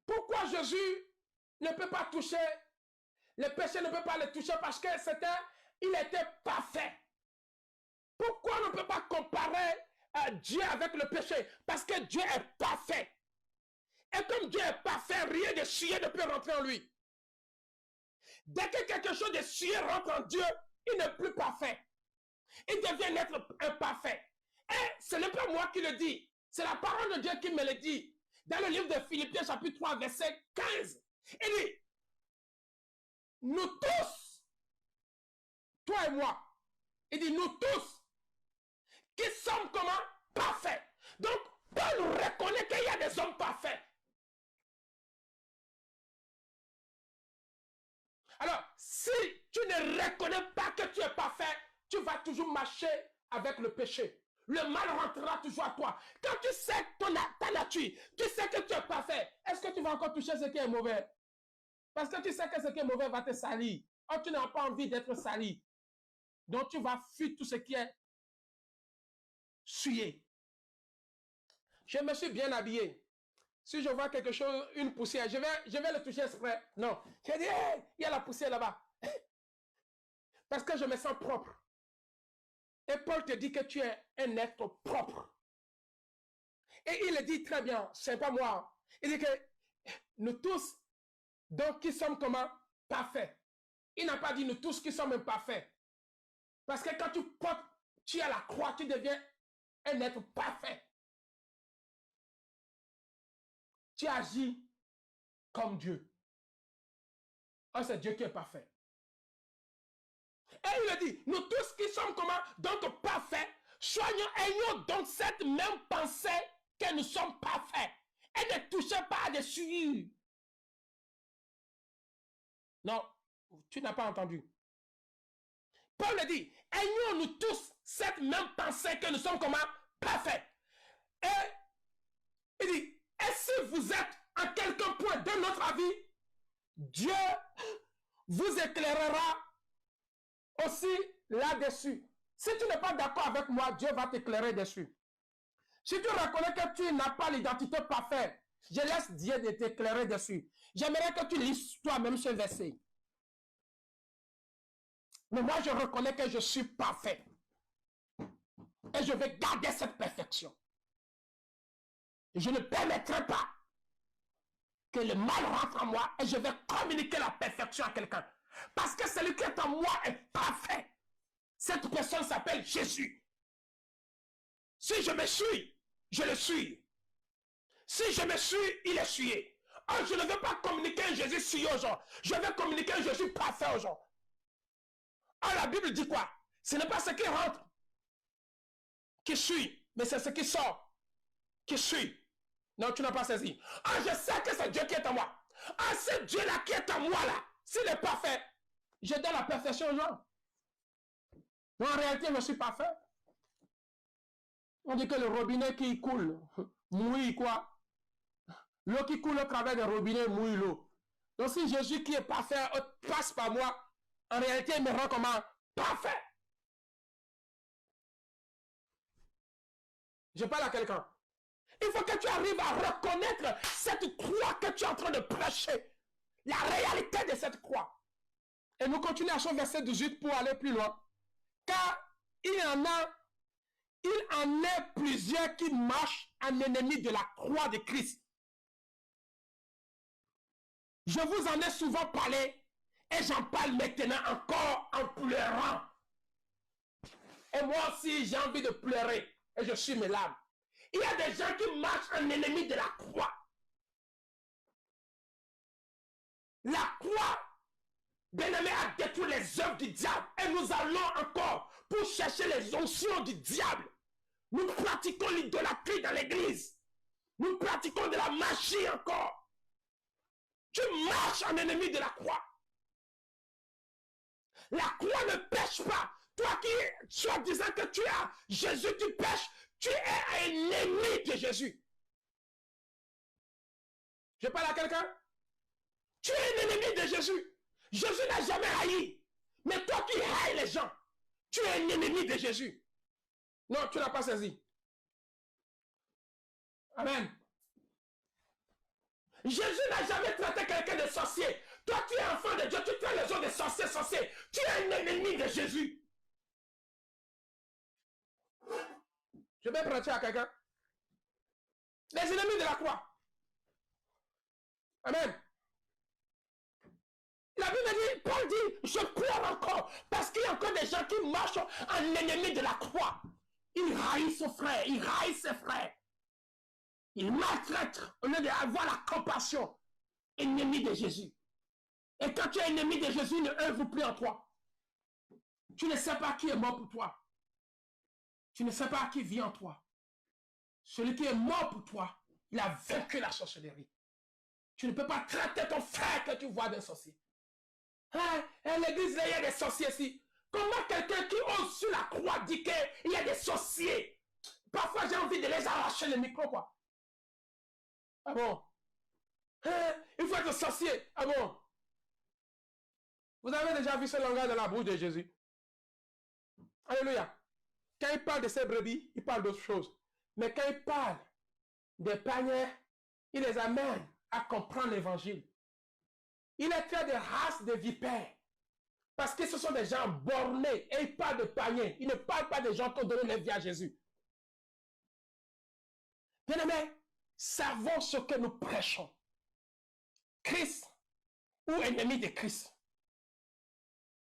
Pourquoi Jésus ne peut pas toucher, le péché ne peut pas le toucher? Parce que il était parfait. Pourquoi on ne peut pas comparer Dieu avec le péché? Parce que Dieu est parfait. Et comme Dieu est parfait, rien de souillé ne peut rentrer en lui. Dès que quelque chose de souillé rentre en Dieu, il n'est plus parfait. Il devient un être imparfait. Et ce n'est pas moi qui le dis. C'est la parole de Dieu qui me le dit. Dans le livre de Philippiens, chapitre 3, verset 15. Il dit, nous tous, toi et moi, il dit, nous tous, qui sommes comment? Parfaits. Donc, Paul reconnaît qu'il y a des hommes parfaits. Alors, si tu ne reconnais pas que tu es parfait, tu vas toujours marcher avec le péché. Le mal rentrera toujours à toi. Quand tu sais ta nature, tu sais que tu es parfait, est-ce que tu vas encore toucher ce qui est mauvais? Parce que tu sais que ce qui est mauvais va te salir. Or, tu n'as pas envie d'être sali. Donc, tu vas fuir tout ce qui est souillé. Je me suis bien habillé. Si je vois quelque chose, une poussière, je vais le toucher exprès. Non. Je dis, hey, il y a la poussière là-bas. Parce que je me sens propre. Et Paul te dit que tu es un être propre. Et il dit très bien, c'est pas moi. Il dit que nous tous, donc qui sommes comment? Parfaits. Il n'a pas dit nous tous qui sommes imparfaits. Parce que quand tu portes, tu es à la croix, tu deviens un être parfait. Tu agis comme Dieu. Ah, c'est Dieu qui est parfait. Et il a dit, nous tous qui sommes comment? Donc parfaits, ayons donc cette même pensée que nous sommes parfaits. Et ne touchez pas à des souillures. Non, tu n'as pas entendu. Paul dit, ayons nous tous cette même pensée que nous sommes comment? Parfaits. Et il dit, et si vous êtes en quelque point de notre avis, Dieu vous éclairera aussi là-dessus. Si tu n'es pas d'accord avec moi, Dieu va t'éclairer dessus. Si tu reconnais que tu n'as pas l'identité parfaite, je laisse Dieu de t'éclairer dessus. J'aimerais que tu lises toi-même ce verset. Mais moi, je reconnais que je suis parfait. Et je vais garder cette perfection. Je ne permettrai pas que le mal rentre en moi et je vais communiquer la perfection à quelqu'un. Parce que celui qui est en moi est parfait. Cette personne s'appelle Jésus. Si je me suis, je le suis. Si je me suis, il est sué. Oh, je ne veux pas communiquer un Jésus sué aux gens. Je veux communiquer un Jésus parfait aux gens. Oh, la Bible dit quoi? Ce n'est pas ce qui rentre qui suit, mais c'est ce qui sort qui suit. Non, tu n'as pas saisi. Ah, je sais que c'est Dieu qui est en moi. Ah, c'est Dieu-là qui est en moi, là. S'il est parfait, je donne la perfection aux gens. Mais en réalité, je suis parfait. On dit que le robinet qui coule, mouille quoi? L'eau qui coule au travers des robinets mouille l'eau. Donc si Jésus qui est parfait passe par moi, en réalité, il me rend comment? Parfait. Je parle à quelqu'un. Il faut que tu arrives à reconnaître cette croix que tu es en train de prêcher. La réalité de cette croix. Et nous continuons à son verset 18 pour aller plus loin. Car il en est plusieurs qui marchent en ennemi de la croix de Christ. Je vous en ai souvent parlé et j'en parle maintenant encore en pleurant. Et moi aussi, j'ai envie de pleurer et je suis mes larmes. Il y a des gens qui marchent en ennemi de la croix. La croix, bien-aimé, a détruit les œuvres du diable. Et nous allons encore pour chercher les onctions du diable. Nous pratiquons l'idolâtrie dans l'église. Nous pratiquons de la magie encore. Tu marches en ennemi de la croix. La croix ne pêche pas. Toi qui, soi-disant que tu as Jésus, tu pêches. Tu es un ennemi de Jésus. Je parle à quelqu'un? Tu es un ennemi de Jésus. Jésus n'a jamais haï. Mais toi qui haïs les gens, tu es un ennemi de Jésus. Non, tu n'as pas saisi. Amen. Jésus n'a jamais traité quelqu'un de sorcier. Toi, tu es enfant de Dieu, tu traites les autres de sorciers. Tu es un ennemi de Jésus. Je vais prêcher à quelqu'un. Les ennemis de la croix. Amen. La Bible dit, Paul dit, je pleure encore. Parce qu'il y a encore des gens qui marchent en ennemi de la croix. Ils haïssent son frère, ils haïssent ses frères. Ils maltraitent au lieu d'avoir la compassion. Ennemi de Jésus. Et quand tu es ennemi de Jésus, il ne œuvre plus en toi. Tu ne sais pas qui est mort pour toi. Tu ne sais pas qui vit en toi. Celui qui est mort pour toi, il a vaincu la sorcellerie. Tu ne peux pas traiter ton frère que tu vois d'un sorcier. Hein? L'église, il y a des sorciers ici. Comment quelqu'un qui ose sur la croix dit qu'il y a des sorciers? Parfois, j'ai envie de les arracher le micro, quoi. Ah bon? Hein? Il faut être sorcier. Ah bon? Vous avez déjà vu ce langage dans la bouche de Jésus? Alléluia. Quand il parle de ses brebis, il parle d'autre chose. Mais quand il parle des paniers, il les amène à comprendre l'évangile. Il est fait de race de vipères. Parce que ce sont des gens bornés. Et il parle de paniers. Il ne parle pas des gens qui ont donné leur vie à Jésus. Bien-aimés, savons ce que nous prêchons. Christ ou ennemi de Christ.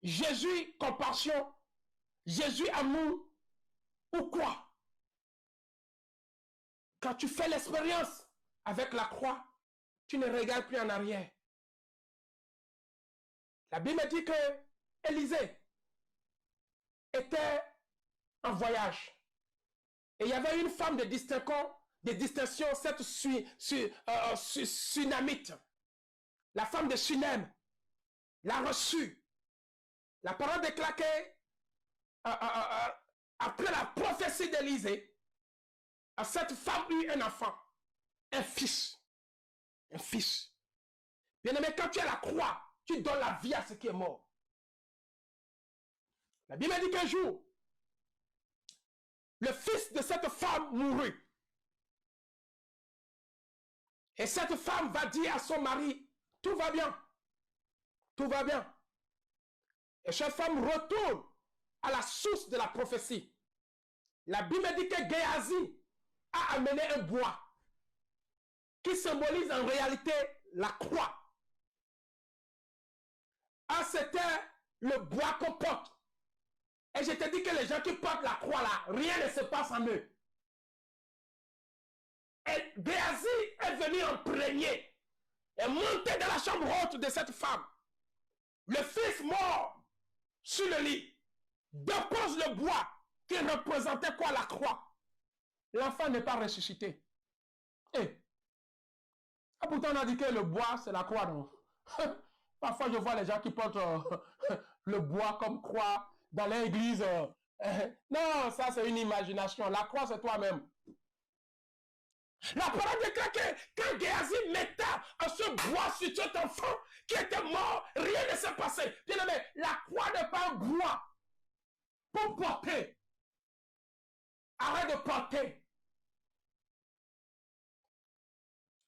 Jésus, compassion. Jésus, amour. Ou quoi? Quand tu fais l'expérience avec la croix, tu ne regardes plus en arrière. La Bible dit que Élisée était en voyage. Et il y avait une femme de distinction, cette Sunamite. La femme de Sunem l'a reçue. La parole déclare que après la prophétie d'Élisée, cette femme eut un enfant, un fils. Un fils. Bien-aimé, quand tu es à la croix, tu donnes la vie à ce qui est mort. La Bible dit qu'un jour, le fils de cette femme mourut. Et cette femme va dire à son mari, tout va bien. Tout va bien. Et cette femme retourne à la source de la prophétie. La Bible dit que Géasi a amené un bois qui symbolise en réalité la croix. Ah, c'était le bois qu'on porte. Et je te dis que les gens qui portent la croix là, rien ne se passe en eux. Et Géasi est venu en premier et monté dans la chambre haute de cette femme. Le fils mort sur le lit dépose le bois qui représentait quoi? La croix. L'enfant n'est pas ressuscité. Et pourtant on a dit que le bois c'est la croix, non? Parfois je vois les gens qui portent le bois comme croix dans l'église. Non, ça c'est une imagination. La croix c'est toi-même. La parole déclare que quand Géasi mettait ce bois sur cet enfant qui était mort, rien ne s'est passé. Bien aimé, la croix n'est pas un bois pour porter. Arrête de porter.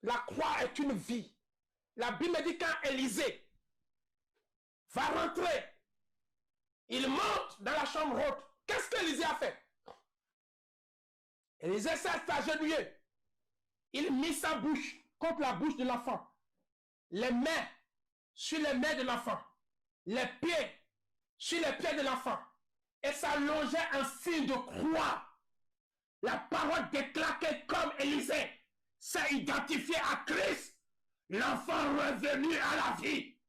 La croix est une vie. La Bible dit quand Élisée va rentrer, il monte dans la chambre haute. Qu'est-ce qu'Élisée a fait? Élisée s'est agenouillé. Il mit sa bouche contre la bouche de l'enfant. Les mains sur les mains de l'enfant. Les pieds sur les pieds de l'enfant. Et s'allongeait en signe de croix. La parole déclare que comme Élisée s'est identifié à Christ, l'enfant revenu à la vie.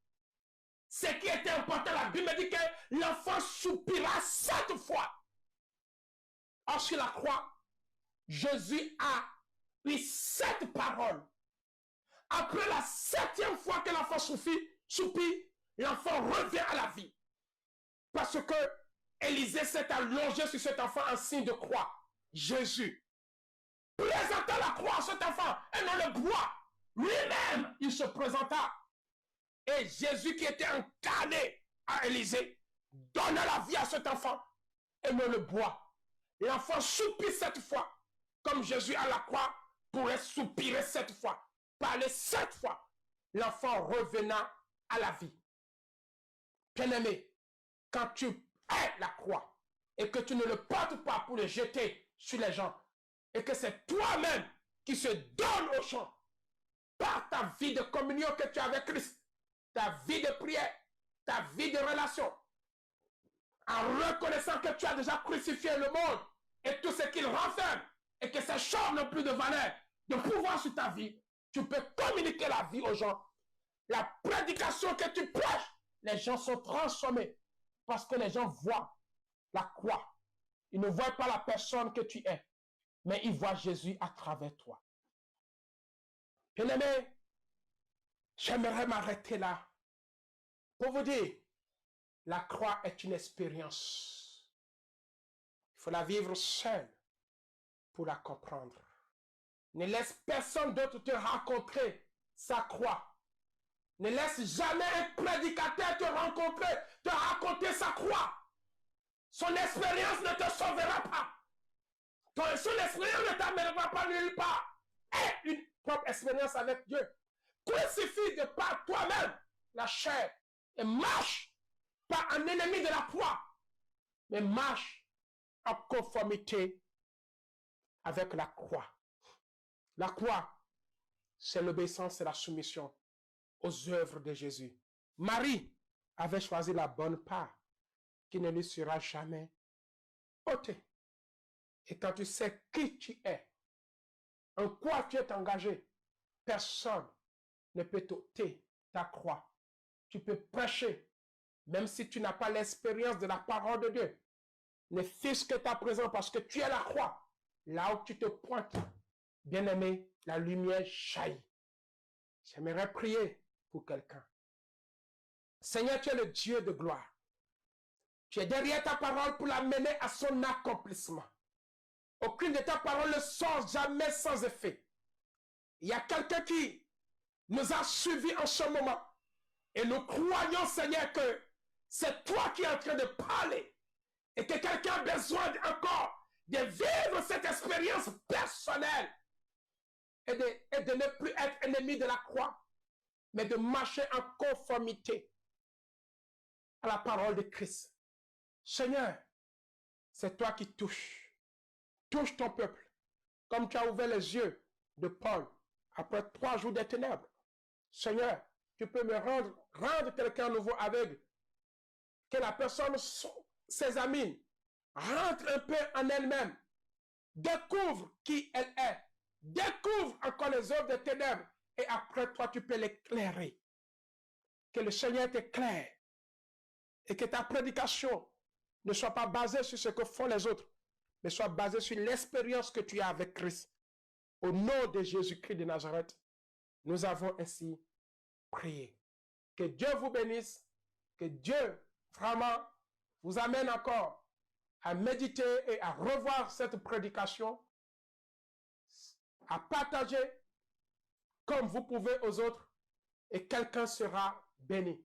Ce qui était important, la Bible dit que l'enfant soupira 7 fois. Or sur la croix, Jésus a eu 7 paroles. Après la 7e fois que l'enfant soupire, l'enfant revient à la vie. Parce que Élisée s'est allongé sur cet enfant en signe de croix. Jésus présenta la croix à cet enfant et non le bois. Lui-même, il se présenta. Et Jésus qui était incarné à Élisée donna la vie à cet enfant et non le bois. L'enfant soupire 7 fois. Comme Jésus à la croix pourrait soupirer 7 fois. Parler 7 fois. L'enfant revenant à la vie. Bien-aimé, quand tu hais la croix et que tu ne le portes pas pour le jeter sur les gens et que c'est toi-même qui se donne au champ par ta vie de communion que tu as avec Christ, ta vie de prière, ta vie de relation, en reconnaissant que tu as déjà crucifié le monde et tout ce qu'il renferme et que ces choses n'ont plus de valeur, de pouvoir sur ta vie, tu peux communiquer la vie aux gens. La prédication que tu prêches, les gens sont transformés parce que les gens voient la croix. Ils ne voient pas la personne que tu es, mais ils voient Jésus à travers toi. Bien-aimé, j'aimerais m'arrêter là pour vous dire, la croix est une expérience. Il faut la vivre seul pour la comprendre. Ne laisse personne d'autre te raconter sa croix. Ne laisse jamais un prédicateur te rencontrer, te raconter sa croix. Son expérience ne te sauvera pas. Son expérience ne t'amènera pas nulle part. Aie une propre expérience avec Dieu. Crucifie de par toi-même la chair et marche pas en ennemi de la croix, mais marche en conformité avec la croix. La croix, c'est l'obéissance et la soumission aux œuvres de Jésus. Marie avait choisi la bonne part qui ne lui sera jamais ôtée. Et quand tu sais qui tu es, en quoi tu es engagé, personne ne peut t'ôter ta croix. Tu peux prêcher, même si tu n'as pas l'expérience de la parole de Dieu. Ne fût-ce que ta présence, parce que tu es la croix. Là où tu te pointes, bien-aimé, la lumière jaillit. J'aimerais prier pour quelqu'un. Seigneur, tu es le Dieu de gloire. Tu es derrière ta parole pour la mener à son accomplissement. Aucune de ta parole ne sort jamais sans effet. Il y a quelqu'un qui nous a suivis en ce moment. Et nous croyons, Seigneur, que c'est toi qui es en train de parler. Et que quelqu'un a besoin encore de vivre cette expérience personnelle. Et de ne plus être ennemi de la croix. Mais de marcher en conformité à la parole de Christ. Seigneur, c'est toi qui touches. Touche ton peuple. Comme tu as ouvert les yeux de Paul après 3 jours de ténèbres. Seigneur, tu peux me rendre quelqu'un nouveau aveugle. Que la personne s'examine, rentre un peu en elle-même, découvre qui elle est, découvre encore les œuvres des ténèbres et après toi tu peux l'éclairer. Que le Seigneur t'éclaire et que ta prédication ne soit pas basée sur ce que font les autres, mais soit basée sur l'expérience que tu as avec Christ. Au nom de Jésus-Christ de Nazareth, nous avons ainsi prié. Que Dieu vous bénisse, que Dieu vraiment vous amène encore à méditer et à revoir cette prédication, à partager comme vous pouvez aux autres, et quelqu'un sera béni.